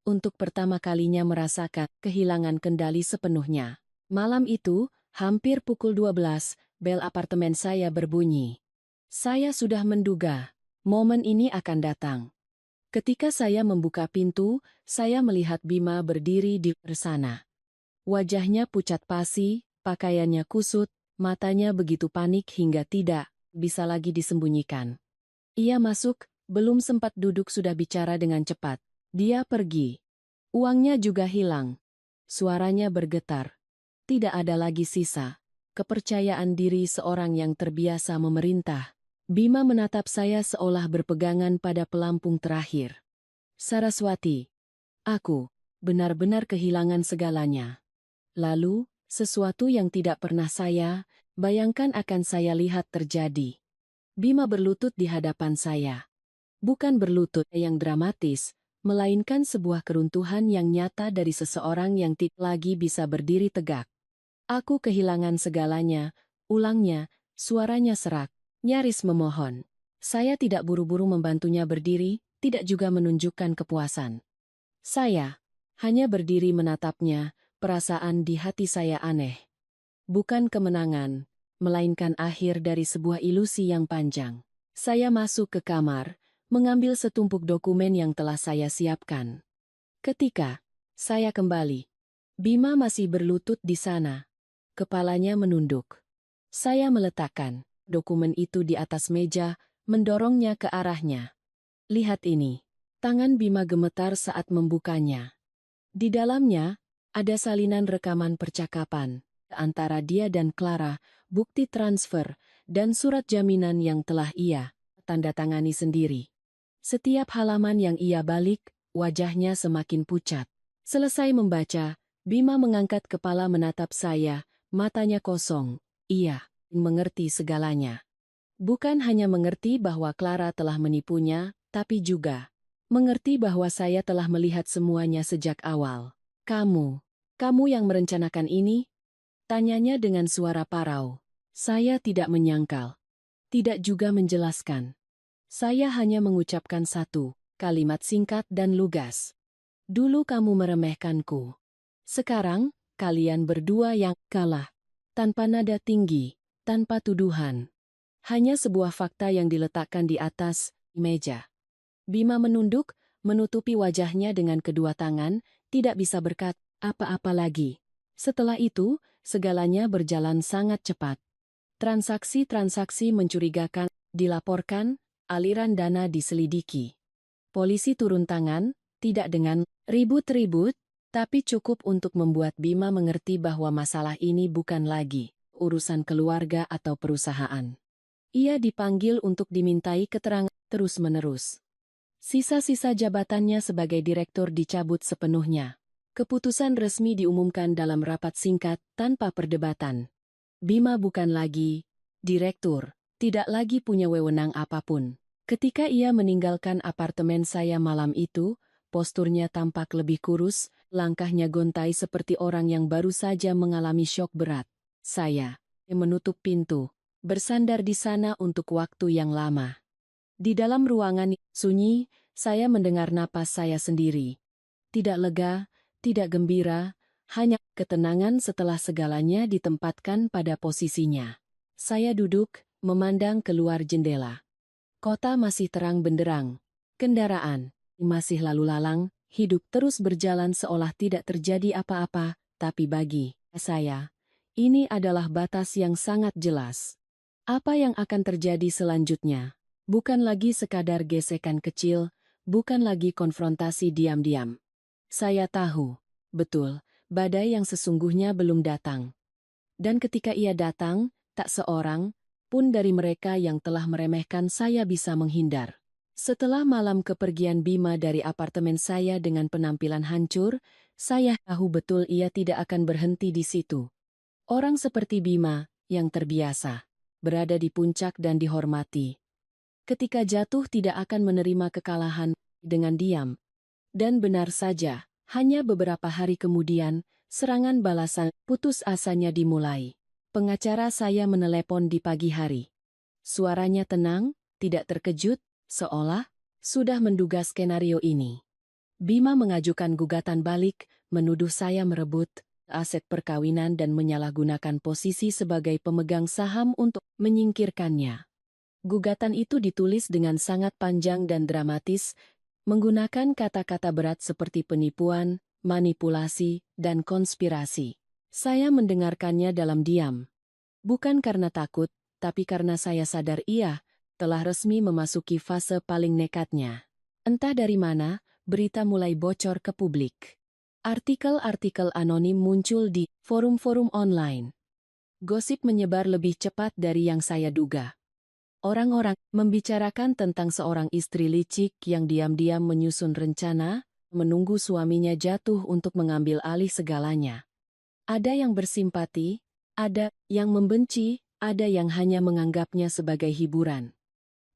untuk pertama kalinya merasakan kehilangan kendali sepenuhnya. Malam itu, hampir pukul 12, bel apartemen saya berbunyi. Saya sudah menduga momen ini akan datang. Ketika saya membuka pintu, saya melihat Bima berdiri di luar sana. Wajahnya pucat pasi, pakaiannya kusut, matanya begitu panik hingga tidak bisa lagi disembunyikan. Ia masuk, belum sempat duduk sudah bicara dengan cepat. Dia pergi. Uangnya juga hilang. Suaranya bergetar. Tidak ada lagi sisa kepercayaan diri seorang yang terbiasa memerintah. Bima menatap saya seolah berpegangan pada pelampung terakhir. Saraswati, aku benar-benar kehilangan segalanya. Lalu, sesuatu yang tidak pernah saya bayangkan akan saya lihat terjadi. Bima berlutut di hadapan saya. Bukan berlutut yang dramatis, melainkan sebuah keruntuhan yang nyata dari seseorang yang tidak lagi bisa berdiri tegak. Aku kehilangan segalanya, ulangnya, suaranya serak, nyaris memohon. Saya tidak buru-buru membantunya berdiri, tidak juga menunjukkan kepuasan. Saya hanya berdiri menatapnya, perasaan di hati saya aneh. Bukan kemenangan, melainkan akhir dari sebuah ilusi yang panjang. Saya masuk ke kamar, mengambil setumpuk dokumen yang telah saya siapkan. Ketika saya kembali, Bima masih berlutut di sana. Kepalanya menunduk. Saya meletakkan dokumen itu di atas meja, mendorongnya ke arahnya. Lihat ini. Tangan Bima gemetar saat membukanya. Di dalamnya, ada salinan rekaman percakapan antara dia dan Clara, bukti transfer, dan surat jaminan yang telah ia tandatangani sendiri. Setiap halaman yang ia balik, wajahnya semakin pucat. Selesai membaca, Bima mengangkat kepala menatap saya, matanya kosong. Ia mengerti segalanya. Bukan hanya mengerti bahwa Clara telah menipunya, tapi juga mengerti bahwa saya telah melihat semuanya sejak awal. Kamu yang merencanakan ini? Tanyanya dengan suara parau. Saya tidak menyangkal. Tidak juga menjelaskan. Saya hanya mengucapkan satu kalimat singkat dan lugas. Dulu kamu meremehkanku. Sekarang, kalian berdua yang kalah. Tanpa nada tinggi, tanpa tuduhan. Hanya sebuah fakta yang diletakkan di atas meja. Bima menunduk, menutupi wajahnya dengan kedua tangan, tidak bisa berkata apa-apa lagi. Setelah itu, segalanya berjalan sangat cepat. Transaksi-transaksi mencurigakan dilaporkan, aliran dana diselidiki. Polisi turun tangan, tidak dengan ribut-ribut, tapi cukup untuk membuat Bima mengerti bahwa masalah ini bukan lagi urusan keluarga atau perusahaan. Ia dipanggil untuk dimintai keterangan terus-menerus. Sisa-sisa jabatannya sebagai direktur dicabut sepenuhnya. Keputusan resmi diumumkan dalam rapat singkat tanpa perdebatan. Bima bukan lagi direktur, tidak lagi punya wewenang apapun. Ketika ia meninggalkan apartemen saya malam itu, posturnya tampak lebih kurus, langkahnya gontai seperti orang yang baru saja mengalami syok berat. Saya menutup pintu, bersandar di sana untuk waktu yang lama. Di dalam ruangan sunyi, saya mendengar napas saya sendiri. Tidak lega, tidak gembira, hanya ketenangan setelah segalanya ditempatkan pada posisinya. Saya duduk, memandang keluar jendela. Kota masih terang benderang. Kendaraan masih lalu lalang, hidup terus berjalan seolah tidak terjadi apa-apa, tapi bagi saya, ini adalah batas yang sangat jelas. Apa yang akan terjadi selanjutnya? Bukan lagi sekadar gesekan kecil, bukan lagi konfrontasi diam-diam. Saya tahu, betul, badai yang sesungguhnya belum datang. Dan ketika ia datang, tak seorang pun dari mereka yang telah meremehkan saya bisa menghindar. Setelah malam kepergian Bima dari apartemen saya dengan penampilan hancur, saya tahu betul ia tidak akan berhenti di situ. Orang seperti Bima, yang terbiasa berada di puncak dan dihormati, ketika jatuh tidak akan menerima kekalahan dengan diam. Dan benar saja, hanya beberapa hari kemudian, serangan balasan putus asanya dimulai. Pengacara saya menelepon di pagi hari. Suaranya tenang, tidak terkejut, seolah sudah menduga skenario ini. Bima mengajukan gugatan balik, menuduh saya merebut aset perkawinan dan menyalahgunakan posisi sebagai pemegang saham untuk menyingkirkannya. Gugatan itu ditulis dengan sangat panjang dan dramatis, menggunakan kata-kata berat seperti penipuan, manipulasi, dan konspirasi. Saya mendengarkannya dalam diam. Bukan karena takut, tapi karena saya sadar ia telah resmi memasuki fase paling nekatnya. Entah dari mana, berita mulai bocor ke publik. Artikel-artikel anonim muncul di forum-forum online. Gosip menyebar lebih cepat dari yang saya duga. Orang-orang membicarakan tentang seorang istri licik yang diam-diam menyusun rencana, menunggu suaminya jatuh untuk mengambil alih segalanya. Ada yang bersimpati, ada yang membenci, ada yang hanya menganggapnya sebagai hiburan.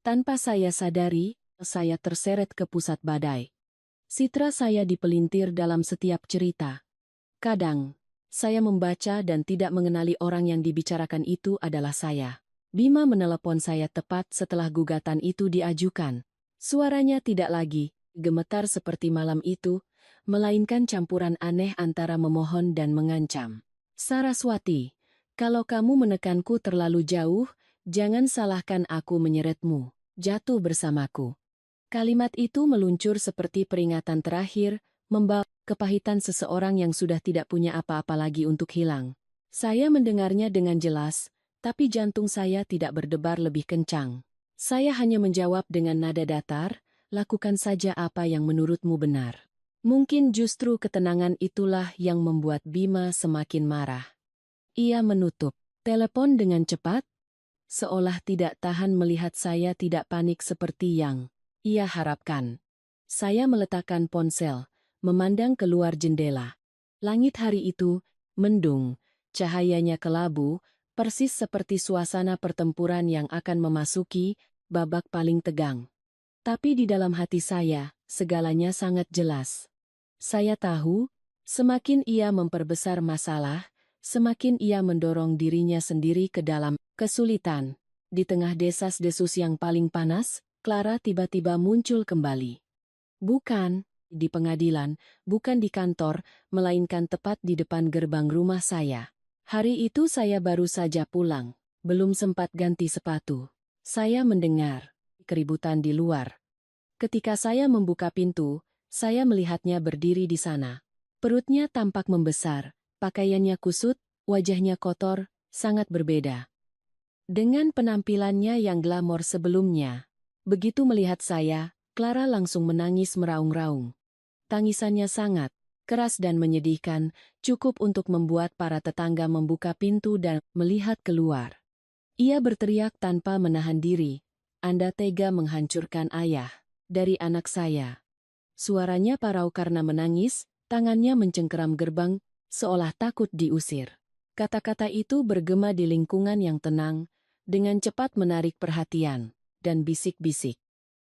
Tanpa saya sadari, saya terseret ke pusat badai. Citra saya dipelintir dalam setiap cerita. Kadang, saya membaca dan tidak mengenali orang yang dibicarakan itu adalah saya. Bima menelepon saya tepat setelah gugatan itu diajukan. Suaranya tidak lagi gemetar seperti malam itu, melainkan campuran aneh antara memohon dan mengancam. Saraswati, kalau kamu menekanku terlalu jauh, jangan salahkan aku menyeretmu. Jatuh bersamaku. Kalimat itu meluncur seperti peringatan terakhir, membawa kepahitan seseorang yang sudah tidak punya apa-apa lagi untuk hilang. Saya mendengarnya dengan jelas, tapi jantung saya tidak berdebar lebih kencang. Saya hanya menjawab dengan nada datar, lakukan saja apa yang menurutmu benar. Mungkin justru ketenangan itulah yang membuat Bima semakin marah. Ia menutup telepon dengan cepat, seolah tidak tahan melihat saya tidak panik seperti yang ia harapkan. Saya meletakkan ponsel, memandang keluar jendela. Langit hari itu mendung, cahayanya kelabu, persis seperti suasana pertempuran yang akan memasuki babak paling tegang. Tapi di dalam hati saya, segalanya sangat jelas. Saya tahu, semakin ia memperbesar masalah, semakin ia mendorong dirinya sendiri ke dalam kesulitan. Di tengah desas-desus yang paling panas, Clara tiba-tiba muncul kembali. Bukan di pengadilan, bukan di kantor, melainkan tepat di depan gerbang rumah saya. Hari itu saya baru saja pulang, belum sempat ganti sepatu. Saya mendengar keributan di luar. Ketika saya membuka pintu, saya melihatnya berdiri di sana. Perutnya tampak membesar, pakaiannya kusut, wajahnya kotor, sangat berbeda dengan penampilannya yang glamor sebelumnya. Begitu melihat saya, Clara langsung menangis meraung-raung. Tangisannya sangat keras dan menyedihkan, cukup untuk membuat para tetangga membuka pintu dan melihat keluar. Ia berteriak tanpa menahan diri, "Anda tega menghancurkan ayah dari anak saya." Suaranya parau karena menangis, tangannya mencengkeram gerbang, seolah takut diusir. Kata-kata itu bergema di lingkungan yang tenang, dengan cepat menarik perhatian, dan bisik-bisik.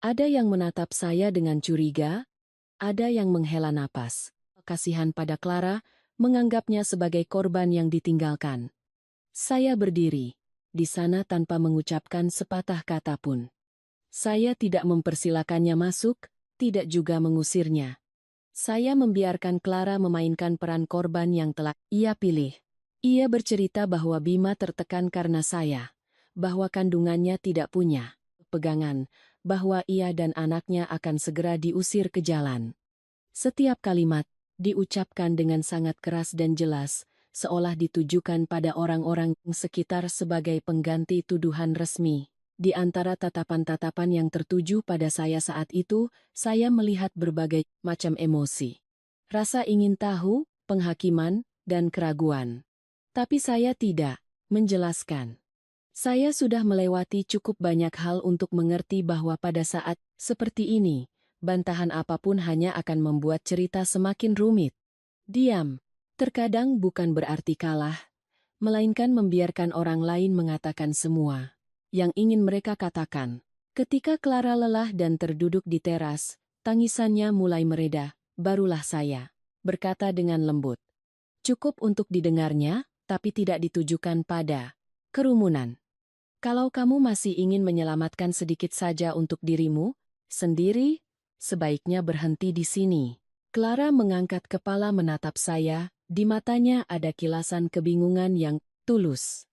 Ada yang menatap saya dengan curiga, ada yang menghela napas. Kasihan pada Clara, menganggapnya sebagai korban yang ditinggalkan. Saya berdiri di sana tanpa mengucapkan sepatah kata pun. Saya tidak mempersilakannya masuk, tidak juga mengusirnya. Saya membiarkan Clara memainkan peran korban yang telah ia pilih. Ia bercerita bahwa Bima tertekan karena saya, bahwa kandungannya tidak punya pegangan, bahwa ia dan anaknya akan segera diusir ke jalan. Setiap kalimat diucapkan dengan sangat keras dan jelas, seolah ditujukan pada orang-orang sekitar sebagai pengganti tuduhan resmi. Di antara tatapan-tatapan yang tertuju pada saya saat itu, saya melihat berbagai macam emosi. Rasa ingin tahu, penghakiman, dan keraguan. Tapi saya tidak menjelaskan. Saya sudah melewati cukup banyak hal untuk mengerti bahwa pada saat seperti ini, bantahan apapun hanya akan membuat cerita semakin rumit. Diam, terkadang bukan berarti kalah, melainkan membiarkan orang lain mengatakan semua yang ingin mereka katakan. Ketika Clara lelah dan terduduk di teras, tangisannya mulai mereda, barulah saya berkata dengan lembut. Cukup untuk didengarnya, tapi tidak ditujukan pada kerumunan. Kalau kamu masih ingin menyelamatkan sedikit saja untuk dirimu sendiri, sebaiknya berhenti di sini. Clara mengangkat kepala menatap saya, di matanya ada kilasan kebingungan yang tulus.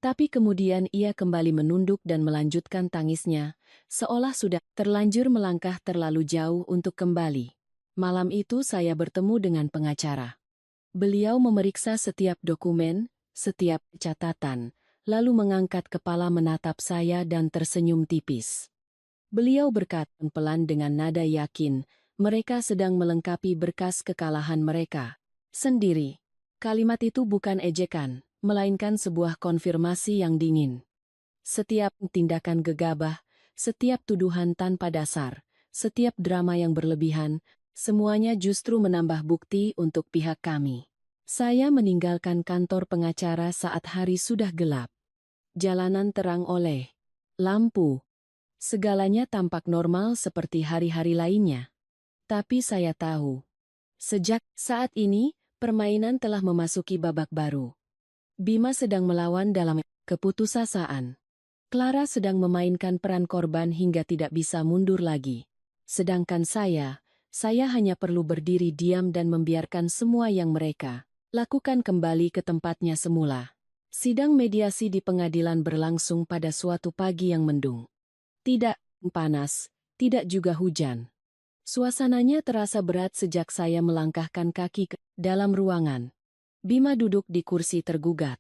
Tapi kemudian ia kembali menunduk dan melanjutkan tangisnya, seolah sudah terlanjur melangkah terlalu jauh untuk kembali. Malam itu saya bertemu dengan pengacara. Beliau memeriksa setiap dokumen, setiap catatan, lalu mengangkat kepala menatap saya dan tersenyum tipis. Beliau berkata pelan dengan nada yakin, mereka sedang melengkapi berkas kekalahan mereka sendiri. Kalimat itu bukan ejekan, melainkan sebuah konfirmasi yang dingin. Setiap tindakan gegabah, setiap tuduhan tanpa dasar, setiap drama yang berlebihan, semuanya justru menambah bukti untuk pihak kami. Saya meninggalkan kantor pengacara saat hari sudah gelap. Jalanan terang oleh lampu. Segalanya tampak normal seperti hari-hari lainnya. Tapi saya tahu, sejak saat ini, permainan telah memasuki babak baru. Bima sedang melawan dalam keputusasaan. Clara sedang memainkan peran korban hingga tidak bisa mundur lagi. Sedangkan saya hanya perlu berdiri diam dan membiarkan semua yang mereka lakukan kembali ke tempatnya semula. Sidang mediasi di pengadilan berlangsung pada suatu pagi yang mendung. Tidak panas, tidak juga hujan. Suasananya terasa berat sejak saya melangkahkan kaki ke dalam ruangan. Bima duduk di kursi tergugat.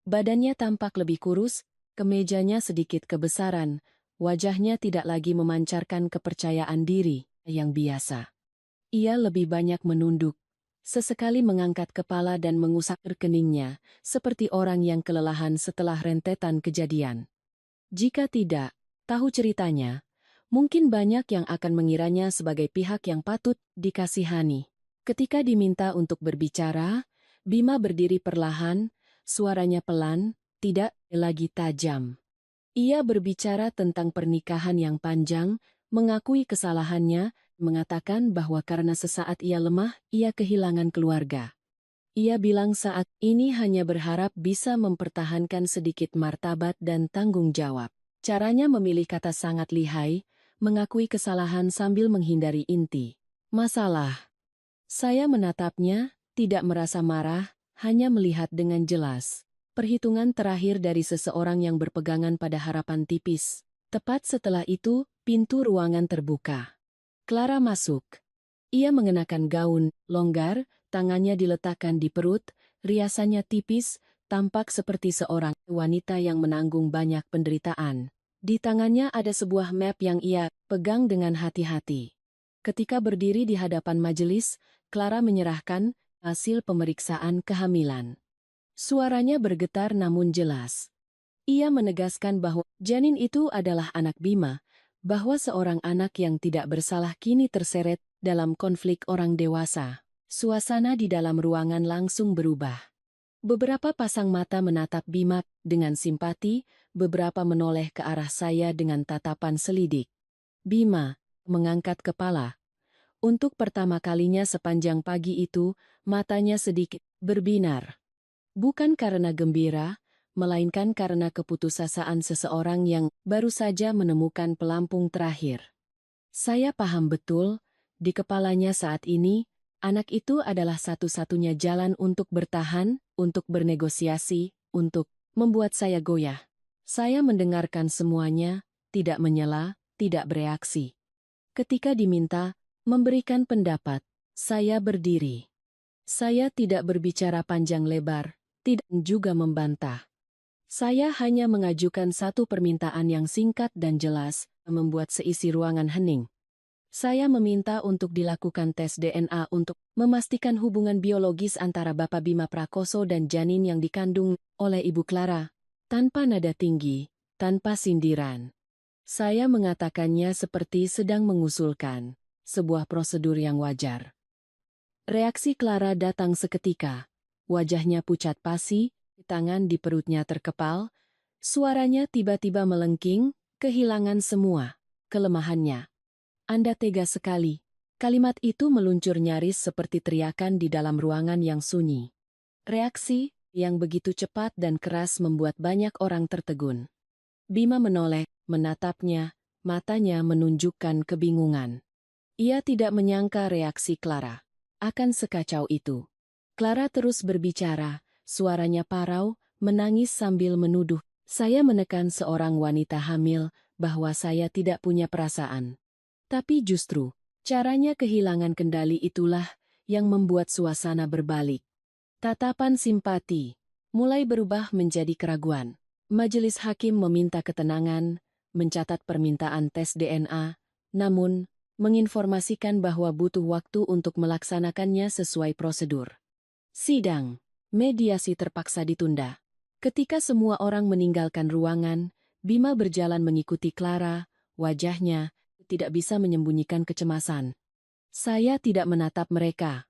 Badannya tampak lebih kurus, kemejanya sedikit kebesaran, wajahnya tidak lagi memancarkan kepercayaan diri yang biasa. Ia lebih banyak menunduk, sesekali mengangkat kepala dan mengusap keningnya, seperti orang yang kelelahan setelah rentetan kejadian. Jika tidak tahu ceritanya, mungkin banyak yang akan mengiranya sebagai pihak yang patut dikasihani. Ketika diminta untuk berbicara, Bima berdiri perlahan, suaranya pelan, tidak lagi tajam. Ia berbicara tentang pernikahan yang panjang, mengakui kesalahannya, mengatakan bahwa karena sesaat ia lemah, ia kehilangan keluarga. Ia bilang saat ini hanya berharap bisa mempertahankan sedikit martabat dan tanggung jawab. Caranya memilih kata sangat lihai, mengakui kesalahan sambil menghindari inti masalah. Saya menatapnya, tidak merasa marah, hanya melihat dengan jelas. Perhitungan terakhir dari seseorang yang berpegangan pada harapan tipis. Tepat setelah itu, pintu ruangan terbuka. Clara masuk. Ia mengenakan gaun longgar, tangannya diletakkan di perut, riasannya tipis, tampak seperti seorang wanita yang menanggung banyak penderitaan. Di tangannya ada sebuah map yang ia pegang dengan hati-hati. Ketika berdiri di hadapan majelis, Clara menyerahkan hasil pemeriksaan kehamilan. Suaranya bergetar namun jelas. Ia menegaskan bahwa janin itu adalah anak Bima, bahwa seorang anak yang tidak bersalah kini terseret dalam konflik orang dewasa. Suasana di dalam ruangan langsung berubah. Beberapa pasang mata menatap Bima dengan simpati, beberapa menoleh ke arah saya dengan tatapan selidik. Bima mengangkat kepala. Untuk pertama kalinya sepanjang pagi itu, matanya sedikit berbinar. Bukan karena gembira, melainkan karena keputusasaan seseorang yang baru saja menemukan pelampung terakhir. Saya paham betul, di kepalanya saat ini, anak itu adalah satu-satunya jalan untuk bertahan, untuk bernegosiasi, untuk membuat saya goyah. Saya mendengarkan semuanya, tidak menyela, tidak bereaksi. Ketika diminta memberikan pendapat, saya berdiri. Saya tidak berbicara panjang lebar, tidak juga membantah. Saya hanya mengajukan satu permintaan yang singkat dan jelas, membuat seisi ruangan hening. Saya meminta untuk dilakukan tes DNA untuk memastikan hubungan biologis antara Bapak Bima Prakoso dan janin yang dikandung oleh Ibu Clara, tanpa nada tinggi, tanpa sindiran. Saya mengatakannya seperti sedang mengusulkan sebuah prosedur yang wajar. Reaksi Clara datang seketika. Wajahnya pucat pasi, tangan di perutnya terkepal, suaranya tiba-tiba melengking, kehilangan semua kelemahannya. Anda tega sekali. Kalimat itu meluncur nyaris seperti teriakan di dalam ruangan yang sunyi. Reaksi yang begitu cepat dan keras membuat banyak orang tertegun. Bima menoleh, menatapnya, matanya menunjukkan kebingungan. Ia tidak menyangka reaksi Clara akan sekacau itu. Clara terus berbicara, suaranya parau, menangis sambil menuduh. Saya menekan seorang wanita hamil bahwa saya tidak punya perasaan. Tapi justru, caranya kehilangan kendali itulah yang membuat suasana berbalik. Tatapan simpati mulai berubah menjadi keraguan. Majelis hakim meminta ketenangan, mencatat permintaan tes DNA, namun menginformasikan bahwa butuh waktu untuk melaksanakannya sesuai prosedur. Sidang, mediasi terpaksa ditunda. Ketika semua orang meninggalkan ruangan, Bima berjalan mengikuti Clara, wajahnya tidak bisa menyembunyikan kecemasan. Saya tidak menatap mereka.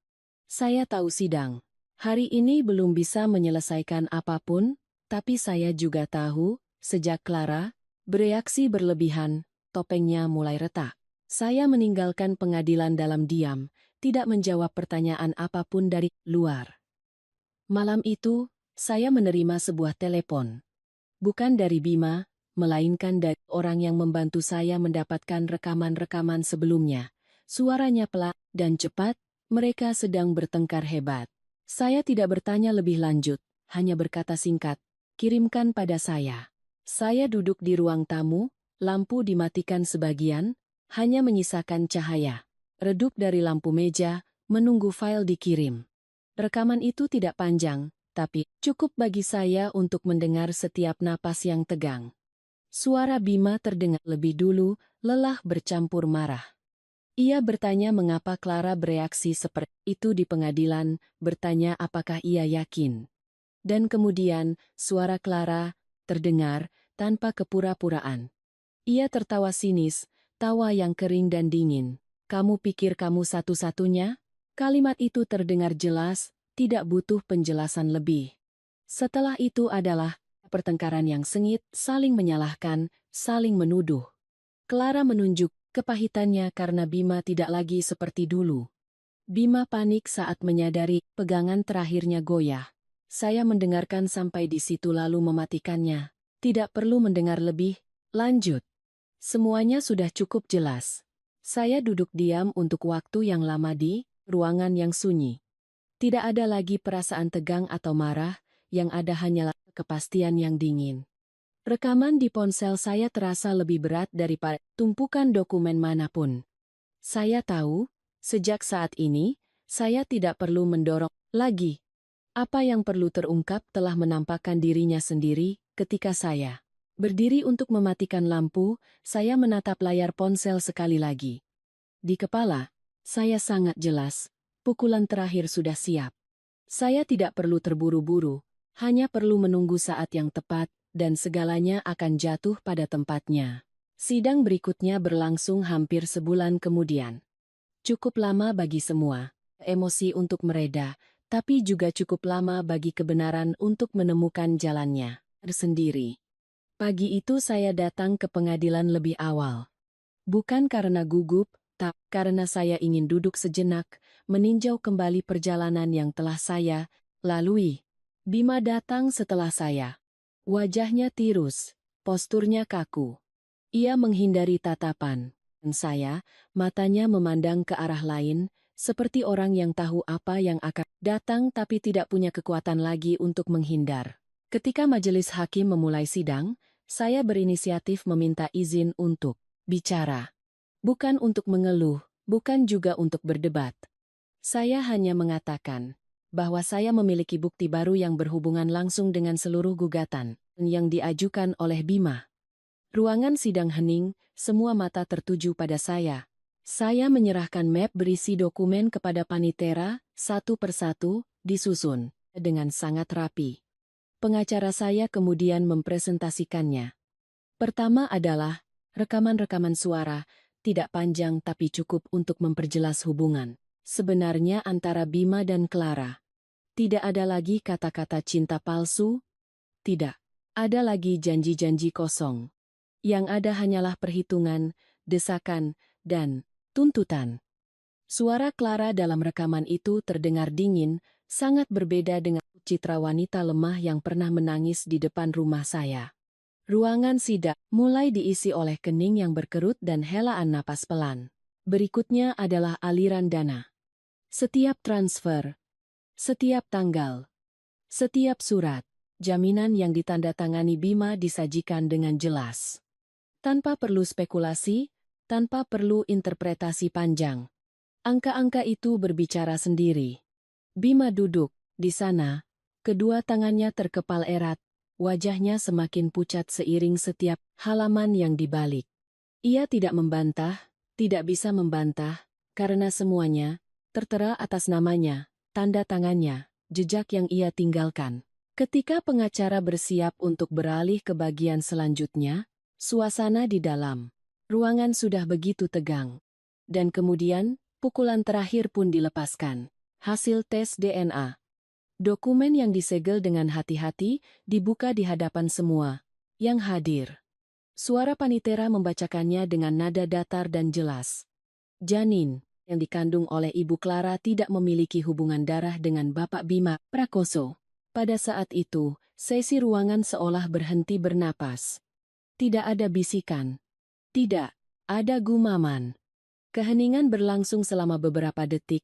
Saya tahu sidang hari ini belum bisa menyelesaikan apapun, tapi saya juga tahu, sejak Clara bereaksi berlebihan, topengnya mulai retak. Saya meninggalkan pengadilan dalam diam, tidak menjawab pertanyaan apapun dari luar. Malam itu, saya menerima sebuah telepon. Bukan dari Bima, melainkan dari orang yang membantu saya mendapatkan rekaman-rekaman sebelumnya. Suaranya pelan dan cepat, mereka sedang bertengkar hebat. Saya tidak bertanya lebih lanjut, hanya berkata singkat, "Kirimkan pada saya." Saya duduk di ruang tamu, lampu dimatikan sebagian, hanya menyisakan cahaya redup dari lampu meja, menunggu file dikirim. Rekaman itu tidak panjang, tapi cukup bagi saya untuk mendengar setiap napas yang tegang. Suara Bima terdengar lebih dulu, lelah bercampur marah. Ia bertanya mengapa Clara bereaksi seperti itu di pengadilan, bertanya apakah ia yakin. Dan kemudian, suara Clara terdengar tanpa kepura-puraan. Ia tertawa sinis, tawa yang kering dan dingin. "Kamu pikir kamu satu-satunya?" Kalimat itu terdengar jelas, tidak butuh penjelasan lebih. Setelah itu adalah pertengkaran yang sengit, saling menyalahkan, saling menuduh. Clara menunjuk kepahitannya karena Bima tidak lagi seperti dulu. Bima panik saat menyadari pegangan terakhirnya goyah. Saya mendengarkan sampai di situ lalu mematikannya. Tidak perlu mendengar lebih lanjut. Semuanya sudah cukup jelas. Saya duduk diam untuk waktu yang lama di ruangan yang sunyi. Tidak ada lagi perasaan tegang atau marah, yang ada hanyalah kepastian yang dingin. Rekaman di ponsel saya terasa lebih berat daripada tumpukan dokumen manapun. Saya tahu, sejak saat ini, saya tidak perlu mendorong lagi. Apa yang perlu terungkap telah menampakkan dirinya sendiri ketika saya berdiri untuk mematikan lampu. Saya menatap layar ponsel sekali lagi. Di kepala, saya sangat jelas, pukulan terakhir sudah siap. Saya tidak perlu terburu-buru, hanya perlu menunggu saat yang tepat, dan segalanya akan jatuh pada tempatnya. Sidang berikutnya berlangsung hampir sebulan kemudian. Cukup lama bagi semua, emosi untuk mereda, tapi juga cukup lama bagi kebenaran untuk menemukan jalannya sendiri. Pagi itu saya datang ke pengadilan lebih awal. Bukan karena gugup, tak karena saya ingin duduk sejenak, meninjau kembali perjalanan yang telah saya lalui. Bima datang setelah saya. Wajahnya tirus, posturnya kaku. Ia menghindari tatapan. Dan saya, matanya memandang ke arah lain, seperti orang yang tahu apa yang akan datang tapi tidak punya kekuatan lagi untuk menghindar. Ketika majelis hakim memulai sidang, saya berinisiatif meminta izin untuk bicara. Bukan untuk mengeluh, bukan juga untuk berdebat. Saya hanya mengatakan bahwa saya memiliki bukti baru yang berhubungan langsung dengan seluruh gugatan yang diajukan oleh Bima. Ruangan sidang hening, semua mata tertuju pada saya. Saya menyerahkan map berisi dokumen kepada panitera, satu persatu, disusun dengan sangat rapi. Pengacara saya kemudian mempresentasikannya. Pertama adalah rekaman-rekaman suara, tidak panjang tapi cukup untuk memperjelas hubungan sebenarnya antara Bima dan Clara. Tidak ada lagi kata-kata cinta palsu, tidak ada lagi janji-janji kosong. Yang ada hanyalah perhitungan, desakan, dan tuntutan. Suara Clara dalam rekaman itu terdengar dingin, sangat berbeda dengan citra wanita lemah yang pernah menangis di depan rumah saya. Ruangan sidang mulai diisi oleh kening yang berkerut dan helaan napas pelan. Berikutnya adalah aliran dana. Setiap transfer, setiap tanggal, setiap surat, jaminan yang ditandatangani Bima disajikan dengan jelas. Tanpa perlu spekulasi, tanpa perlu interpretasi panjang. Angka-angka itu berbicara sendiri. Bima duduk di sana, kedua tangannya terkepal erat. Wajahnya semakin pucat seiring setiap halaman yang dibalik. Ia tidak membantah, tidak bisa membantah, karena semuanya tertera atas namanya, tanda tangannya, jejak yang ia tinggalkan. Ketika pengacara bersiap untuk beralih ke bagian selanjutnya, suasana di dalam ruangan sudah begitu tegang. Dan kemudian, pukulan terakhir pun dilepaskan. Hasil tes DNA. Dokumen yang disegel dengan hati-hati dibuka di hadapan semua yang hadir. Suara panitera membacakannya dengan nada datar dan jelas. Janin yang dikandung oleh Ibu Clara tidak memiliki hubungan darah dengan Bapak Bima Prakoso. Pada saat itu, sesi ruangan seolah berhenti bernapas. Tidak ada bisikan. Tidak ada gumaman. Keheningan berlangsung selama beberapa detik,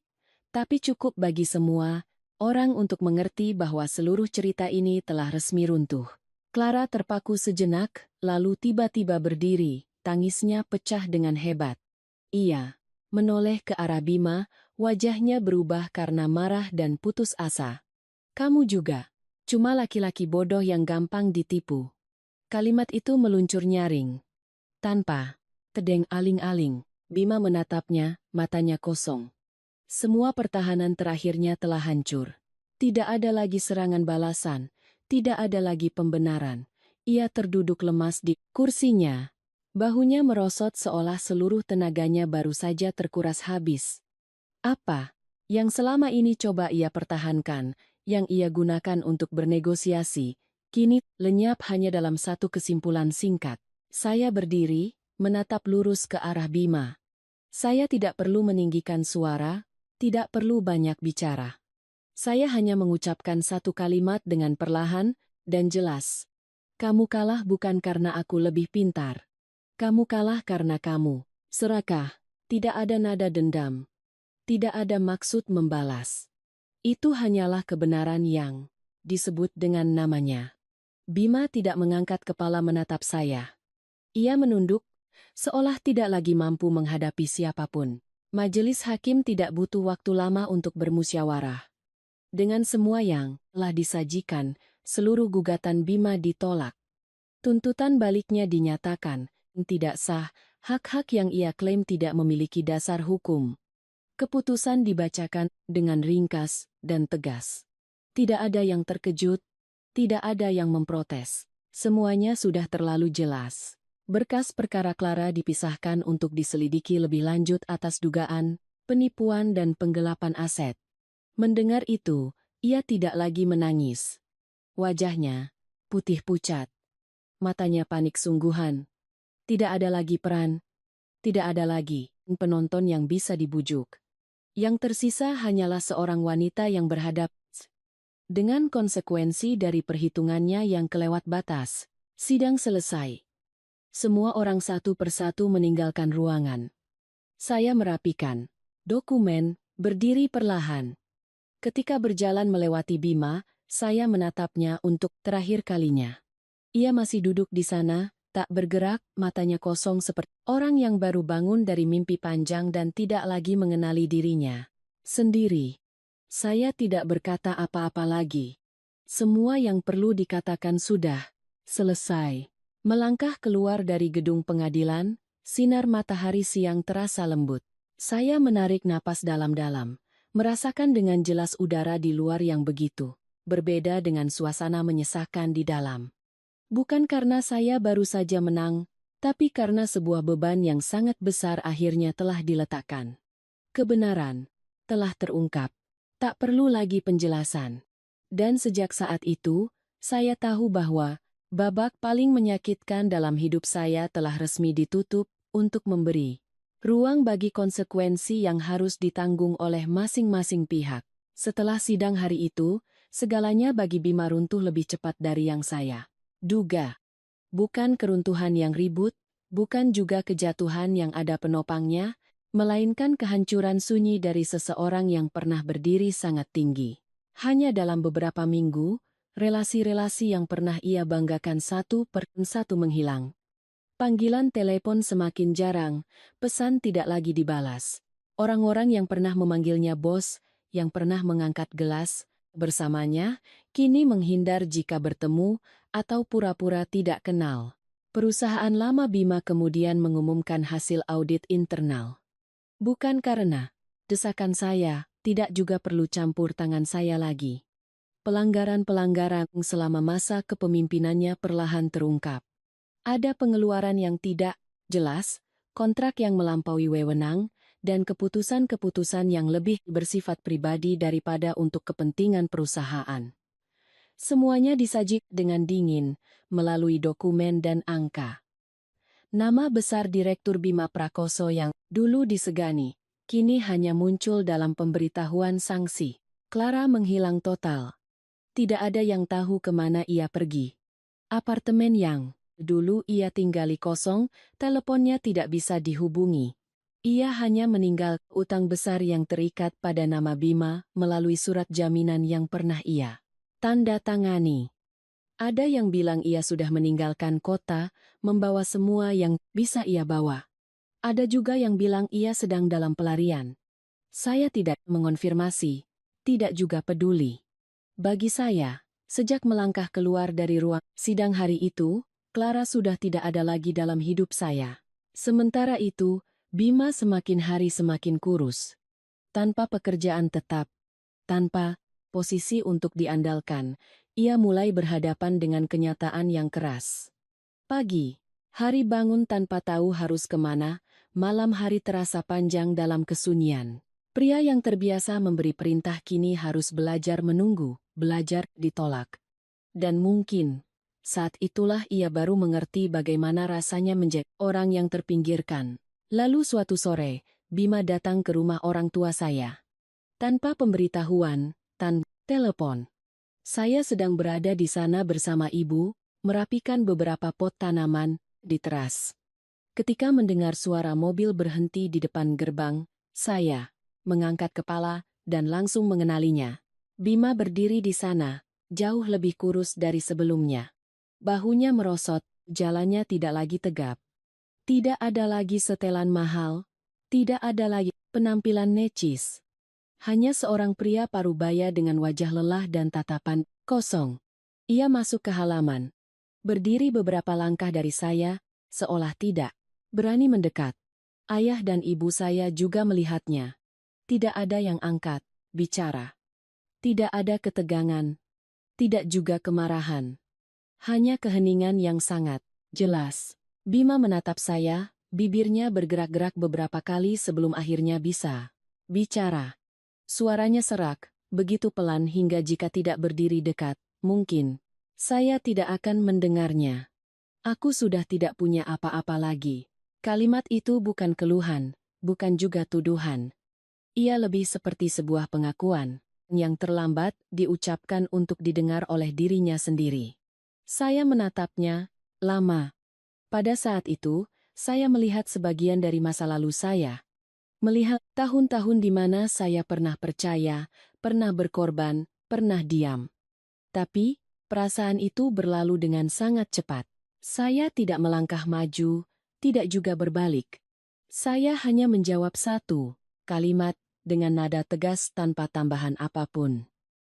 tapi cukup bagi semua orang untuk mengerti bahwa seluruh cerita ini telah resmi runtuh. Clara terpaku sejenak, lalu tiba-tiba berdiri, tangisnya pecah dengan hebat. Ia menoleh ke arah Bima, wajahnya berubah karena marah dan putus asa. Kamu juga, cuma laki-laki bodoh yang gampang ditipu. Kalimat itu meluncur nyaring. Tanpa tedeng aling-aling, Bima menatapnya, matanya kosong. Semua pertahanan terakhirnya telah hancur. Tidak ada lagi serangan balasan, tidak ada lagi pembenaran. Ia terduduk lemas di kursinya. Bahunya merosot seolah seluruh tenaganya baru saja terkuras habis. Apa yang selama ini coba ia pertahankan, yang ia gunakan untuk bernegosiasi, kini lenyap hanya dalam satu kesimpulan singkat. Saya berdiri, menatap lurus ke arah Bima. Saya tidak perlu meninggikan suara, tidak perlu banyak bicara. Saya hanya mengucapkan satu kalimat dengan perlahan dan jelas. Kamu kalah bukan karena aku lebih pintar. Kamu kalah karena kamu serakah. Tidak ada nada dendam. Tidak ada maksud membalas. Itu hanyalah kebenaran yang disebut dengan namanya. Bima tidak mengangkat kepala menatap saya. Ia menunduk, seolah tidak lagi mampu menghadapi siapapun. Majelis hakim tidak butuh waktu lama untuk bermusyawarah. Dengan semua yang telah disajikan, seluruh gugatan Bima ditolak. Tuntutan baliknya dinyatakan tidak sah, hak-hak yang ia klaim tidak memiliki dasar hukum. Keputusan dibacakan dengan ringkas dan tegas. Tidak ada yang terkejut, tidak ada yang memprotes. Semuanya sudah terlalu jelas. Berkas perkara Clara dipisahkan untuk diselidiki lebih lanjut atas dugaan penipuan dan penggelapan aset. Mendengar itu, ia tidak lagi menangis. Wajahnya putih pucat. matanya panik sungguhan. Tidak ada lagi peran, tidak ada lagi penonton yang bisa dibujuk. Yang tersisa hanyalah seorang wanita yang berhadap dengan konsekuensi dari perhitungannya yang kelewat batas. Sidang selesai. Semua orang satu persatu meninggalkan ruangan. Saya merapikan dokumen, berdiri perlahan. Ketika berjalan melewati Bima, saya menatapnya untuk terakhir kalinya. Ia masih duduk di sana, tak bergerak, matanya kosong seperti orang yang baru bangun dari mimpi panjang dan tidak lagi mengenali dirinya sendiri. Saya tidak berkata apa-apa lagi. Semua yang perlu dikatakan sudah selesai. Melangkah keluar dari gedung pengadilan, sinar matahari siang terasa lembut. Saya menarik napas dalam-dalam, merasakan dengan jelas udara di luar yang begitu berbeda dengan suasana menyesakan di dalam. Bukan karena saya baru saja menang, tapi karena sebuah beban yang sangat besar akhirnya telah diletakkan. Kebenaran telah terungkap. Tak perlu lagi penjelasan. Dan sejak saat itu, saya tahu bahwa babak paling menyakitkan dalam hidup saya telah resmi ditutup untuk memberi ruang bagi konsekuensi yang harus ditanggung oleh masing-masing pihak. Setelah sidang hari itu, segalanya bagi Bima runtuh lebih cepat dari yang saya duga. Bukan keruntuhan yang ribut, bukan juga kejatuhan yang ada penopangnya, melainkan kehancuran sunyi dari seseorang yang pernah berdiri sangat tinggi. Hanya dalam beberapa minggu, relasi-relasi yang pernah ia banggakan satu per satu menghilang. Panggilan telepon semakin jarang, pesan tidak lagi dibalas. Orang-orang yang pernah memanggilnya bos, yang pernah mengangkat gelas bersamanya, kini menghindar jika bertemu atau pura-pura tidak kenal. Perusahaan lama Bima kemudian mengumumkan hasil audit internal. Bukan karena desakan saya, tidak juga perlu campur tangan saya lagi. Pelanggaran-pelanggaran selama masa kepemimpinannya perlahan terungkap. Ada pengeluaran yang tidak jelas, kontrak yang melampaui wewenang, dan keputusan-keputusan yang lebih bersifat pribadi daripada untuk kepentingan perusahaan. Semuanya disajikan dengan dingin, melalui dokumen dan angka. Nama besar Direktur Bima Prakoso yang dulu disegani, kini hanya muncul dalam pemberitahuan sanksi. Clara menghilang total. Tidak ada yang tahu kemana ia pergi. Apartemen yang dulu ia tinggali kosong, teleponnya tidak bisa dihubungi. Ia hanya meninggal utang besar yang terikat pada nama Bima melalui surat jaminan yang pernah ia tanda tangani. Ada yang bilang ia sudah meninggalkan kota, membawa semua yang bisa ia bawa. Ada juga yang bilang ia sedang dalam pelarian. Saya tidak mengonfirmasi, tidak juga peduli. Bagi saya, sejak melangkah keluar dari ruang sidang hari itu, Clara sudah tidak ada lagi dalam hidup saya. Sementara itu, Bima semakin hari semakin kurus. Tanpa pekerjaan tetap, tanpa posisi untuk diandalkan, ia mulai berhadapan dengan kenyataan yang keras. Pagi, hari bangun tanpa tahu harus kemana, malam hari terasa panjang dalam kesunyian. Pria yang terbiasa memberi perintah kini harus belajar menunggu, belajar ditolak. Dan mungkin, saat itulah ia baru mengerti bagaimana rasanya menjadi orang yang terpinggirkan. Lalu suatu sore, Bima datang ke rumah orang tua saya. Tanpa pemberitahuan, tanpa telepon. Saya sedang berada di sana bersama ibu, merapikan beberapa pot tanaman di teras. Ketika mendengar suara mobil berhenti di depan gerbang, saya mengangkat kepala dan langsung mengenalinya. Bima berdiri di sana, jauh lebih kurus dari sebelumnya. Bahunya merosot, jalannya tidak lagi tegap. Tidak ada lagi setelan mahal, tidak ada lagi penampilan necis. Hanya seorang pria parubaya dengan wajah lelah dan tatapan kosong. Ia masuk ke halaman. Berdiri beberapa langkah dari saya, seolah tidak berani mendekat. Ayah dan ibu saya juga melihatnya. Tidak ada yang angkat bicara. Tidak ada ketegangan. Tidak juga kemarahan. Hanya keheningan yang sangat jelas. Bima menatap saya, bibirnya bergerak-gerak beberapa kali sebelum akhirnya bisa bicara. Suaranya serak, begitu pelan hingga jika tidak berdiri dekat, mungkin saya tidak akan mendengarnya. Aku sudah tidak punya apa-apa lagi. Kalimat itu bukan keluhan, bukan juga tuduhan. Ia lebih seperti sebuah pengakuan yang terlambat diucapkan untuk didengar oleh dirinya sendiri. Saya menatapnya lama. Pada saat itu, saya melihat sebagian dari masa lalu saya. Melihat tahun-tahun di mana saya pernah percaya, pernah berkorban, pernah diam. Tapi, perasaan itu berlalu dengan sangat cepat. Saya tidak melangkah maju, tidak juga berbalik. Saya hanya menjawab satu kalimat dengan nada tegas tanpa tambahan apapun.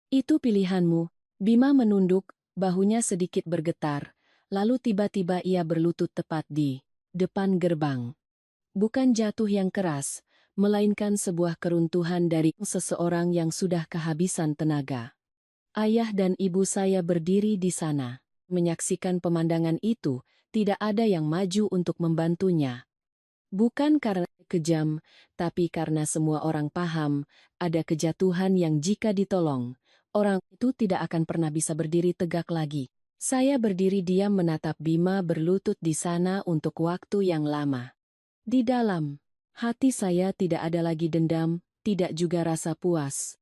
Itu pilihanmu. Bima menunduk, bahunya sedikit bergetar, lalu tiba-tiba ia berlutut tepat di depan gerbang. Bukan jatuh yang keras, melainkan sebuah keruntuhan dari seseorang yang sudah kehabisan tenaga. Ayah dan ibu saya berdiri di sana. Menyaksikan pemandangan itu, tidak ada yang maju untuk membantunya. Bukan karena kejam, tapi karena semua orang paham, ada kejatuhan yang jika ditolong, orang itu tidak akan pernah bisa berdiri tegak lagi. Saya berdiri diam menatap Bima berlutut di sana untuk waktu yang lama. Di dalam hati saya tidak ada lagi dendam, tidak juga rasa puas.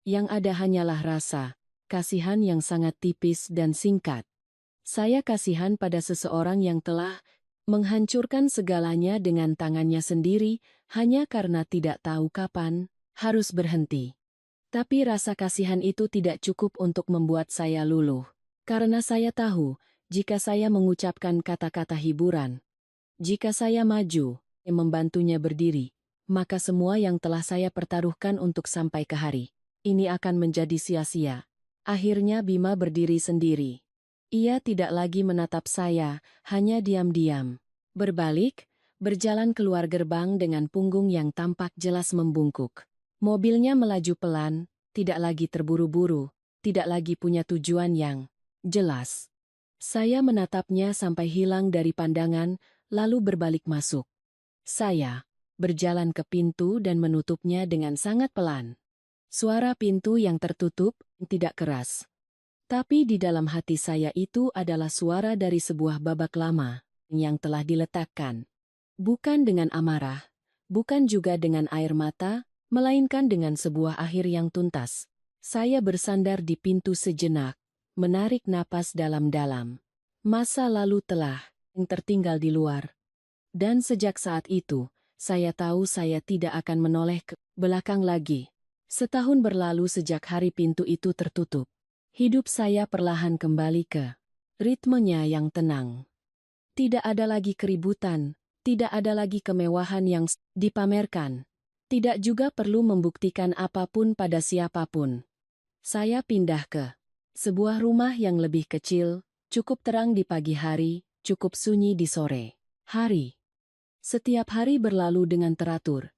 Yang ada hanyalah rasa kasihan yang sangat tipis dan singkat. Saya kasihan pada seseorang yang telah menghancurkan segalanya dengan tangannya sendiri hanya karena tidak tahu kapan harus berhenti. Tapi rasa kasihan itu tidak cukup untuk membuat saya luluh. Karena saya tahu, jika saya mengucapkan kata-kata hiburan, jika saya maju, membantunya berdiri, maka semua yang telah saya pertaruhkan untuk sampai ke hari ini akan menjadi sia-sia. Akhirnya Bima berdiri sendiri. Ia tidak lagi menatap saya, hanya diam-diam. Berbalik, berjalan keluar gerbang dengan punggung yang tampak jelas membungkuk. Mobilnya melaju pelan, tidak lagi terburu-buru, tidak lagi punya tujuan yang jelas. Saya menatapnya sampai hilang dari pandangan, lalu berbalik masuk. Saya berjalan ke pintu dan menutupnya dengan sangat pelan. Suara pintu yang tertutup tidak keras. Tapi di dalam hati saya itu adalah suara dari sebuah babak lama yang telah diletakkan. Bukan dengan amarah, bukan juga dengan air mata, melainkan dengan sebuah akhir yang tuntas. Saya bersandar di pintu sejenak, menarik napas dalam-dalam. Masa lalu telah tertinggal di luar. Dan sejak saat itu, saya tahu saya tidak akan menoleh ke belakang lagi. Setahun berlalu sejak hari pintu itu tertutup. Hidup saya perlahan kembali ke ritmenya yang tenang. Tidak ada lagi keributan, tidak ada lagi kemewahan yang dipamerkan. Tidak juga perlu membuktikan apapun pada siapapun. Saya pindah ke sebuah rumah yang lebih kecil, cukup terang di pagi hari, cukup sunyi di sore hari. Setiap hari berlalu dengan teratur.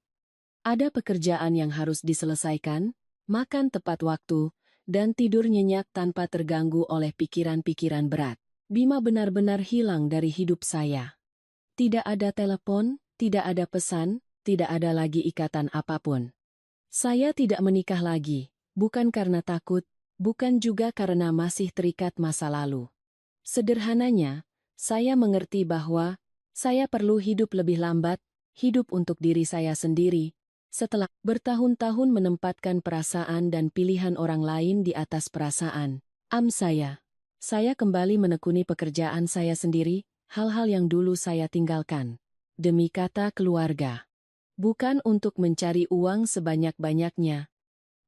Ada pekerjaan yang harus diselesaikan, makan tepat waktu, dan tidur nyenyak tanpa terganggu oleh pikiran-pikiran berat. Bima benar-benar hilang dari hidup saya. Tidak ada telepon, tidak ada pesan, tidak ada lagi ikatan apapun. Saya tidak menikah lagi, bukan karena takut, bukan juga karena masih terikat masa lalu. Sederhananya, saya mengerti bahwa saya perlu hidup lebih lambat, hidup untuk diri saya sendiri, setelah bertahun-tahun menempatkan perasaan dan pilihan orang lain di atas perasaan saya kembali menekuni pekerjaan saya sendiri, hal-hal yang dulu saya tinggalkan. Demi kata keluarga. Bukan untuk mencari uang sebanyak-banyaknya,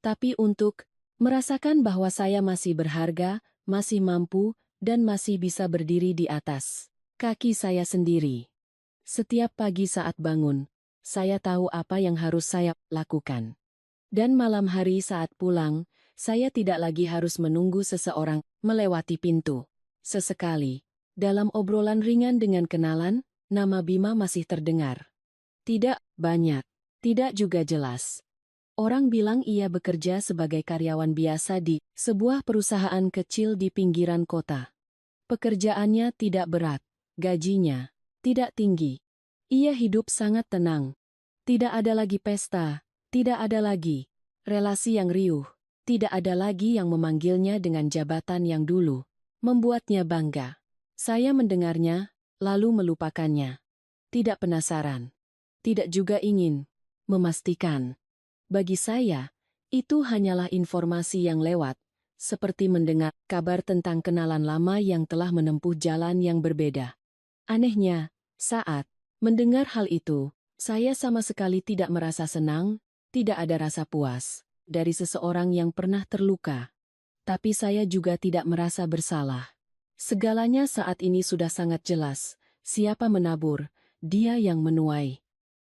tapi untuk merasakan bahwa saya masih berharga, masih mampu, dan masih bisa berdiri di atas kaki saya sendiri. Setiap pagi saat bangun, saya tahu apa yang harus saya lakukan. Dan malam hari saat pulang, saya tidak lagi harus menunggu seseorang melewati pintu. Sesekali, dalam obrolan ringan dengan kenalan, nama Bima masih terdengar. Tidak banyak, tidak juga jelas. Orang bilang ia bekerja sebagai karyawan biasa di sebuah perusahaan kecil di pinggiran kota. Pekerjaannya tidak berat, gajinya tidak tinggi. Ia hidup sangat tenang. Tidak ada lagi pesta, tidak ada lagi relasi yang riuh, tidak ada lagi yang memanggilnya dengan jabatan yang dulu membuatnya bangga. Saya mendengarnya, lalu melupakannya. Tidak penasaran. Tidak juga ingin memastikan. Bagi saya, itu hanyalah informasi yang lewat, seperti mendengar kabar tentang kenalan lama yang telah menempuh jalan yang berbeda. Anehnya, saat mendengar hal itu, saya sama sekali tidak merasa senang, tidak ada rasa puas dari seseorang yang pernah terluka. Tapi saya juga tidak merasa bersalah. Segalanya saat ini sudah sangat jelas. Siapa menabur, dia yang menuai.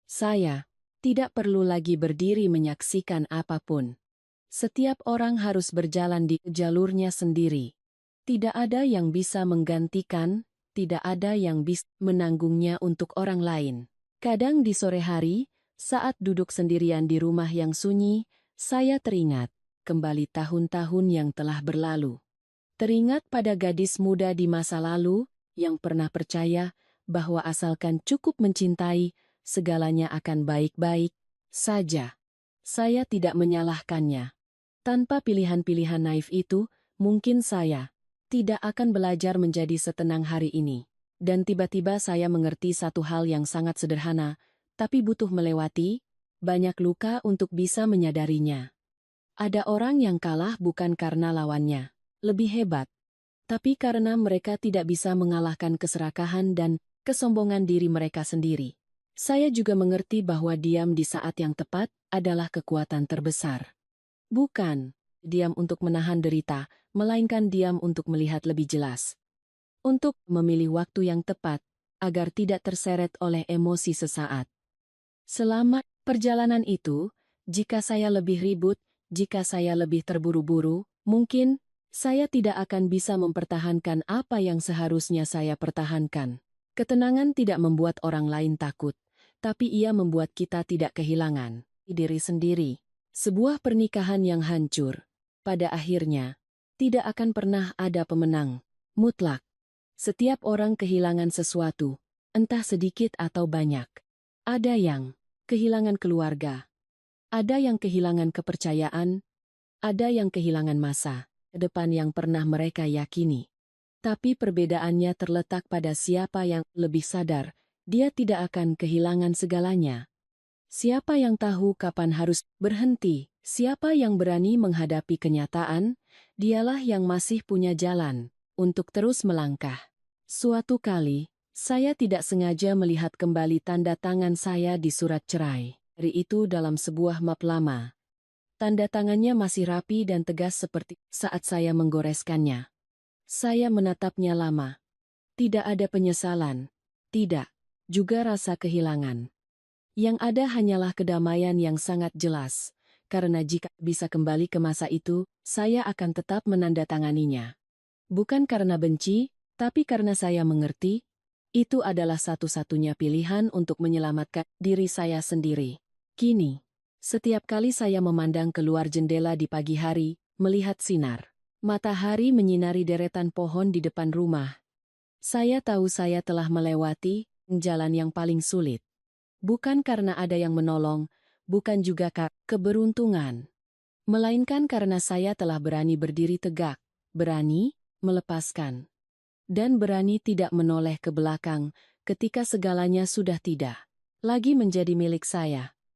Saya tidak perlu lagi berdiri menyaksikan apapun. Setiap orang harus berjalan di jalurnya sendiri. Tidak ada yang bisa menggantikan, tidak ada yang bisa menanggungnya untuk orang lain. Kadang di sore hari, saat duduk sendirian di rumah yang sunyi, saya teringat kembali tahun-tahun yang telah berlalu. Teringat pada gadis muda di masa lalu yang pernah percaya bahwa asalkan cukup mencintai, segalanya akan baik-baik saja. Saya tidak menyalahkannya. Tanpa pilihan-pilihan naif itu, mungkin saya tidak akan belajar menjadi setenang hari ini. Dan tiba-tiba saya mengerti satu hal yang sangat sederhana, tapi butuh melewati banyak luka untuk bisa menyadarinya. Ada orang yang kalah bukan karena lawannya lebih hebat, tapi karena mereka tidak bisa mengalahkan keserakahan dan kesombongan diri mereka sendiri. Saya juga mengerti bahwa diam di saat yang tepat adalah kekuatan terbesar. Bukan diam untuk menahan derita, melainkan diam untuk melihat lebih jelas. Untuk memilih waktu yang tepat, agar tidak terseret oleh emosi sesaat. Selama perjalanan itu, jika saya lebih ribut, jika saya lebih terburu-buru, mungkin saya tidak akan bisa mempertahankan apa yang seharusnya saya pertahankan. Ketenangan tidak membuat orang lain takut, tapi ia membuat kita tidak kehilangan diri sendiri. Sebuah pernikahan yang hancur, pada akhirnya, tidak akan pernah ada pemenang mutlak. Setiap orang kehilangan sesuatu, entah sedikit atau banyak. Ada yang kehilangan keluarga, ada yang kehilangan kepercayaan, ada yang kehilangan masa depan yang pernah mereka yakini. Tapi perbedaannya terletak pada siapa yang lebih sadar, dia tidak akan kehilangan segalanya. Siapa yang tahu kapan harus berhenti, siapa yang berani menghadapi kenyataan, dialah yang masih punya jalan untuk terus melangkah. Suatu kali, saya tidak sengaja melihat kembali tanda tangan saya di surat cerai. Hari itu dalam sebuah map lama. Tanda tangannya masih rapi dan tegas seperti saat saya menggoreskannya. Saya menatapnya lama. Tidak ada penyesalan. Tidak. Juga rasa kehilangan. Yang ada hanyalah kedamaian yang sangat jelas. Karena jika bisa kembali ke masa itu, saya akan tetap menandatanganinya. Bukan karena benci, tapi karena saya mengerti, itu adalah satu-satunya pilihan untuk menyelamatkan diri saya sendiri. Kini, setiap kali saya memandang keluar jendela di pagi hari, melihat sinar matahari menyinari deretan pohon di depan rumah, saya tahu saya telah melewati jalan yang paling sulit. Bukan karena ada yang menolong, bukan juga keberuntungan, melainkan karena saya telah berani berdiri tegak, berani melepaskan, dan berani tidak menoleh ke belakang ketika segalanya sudah tidak lagi menjadi milik saya.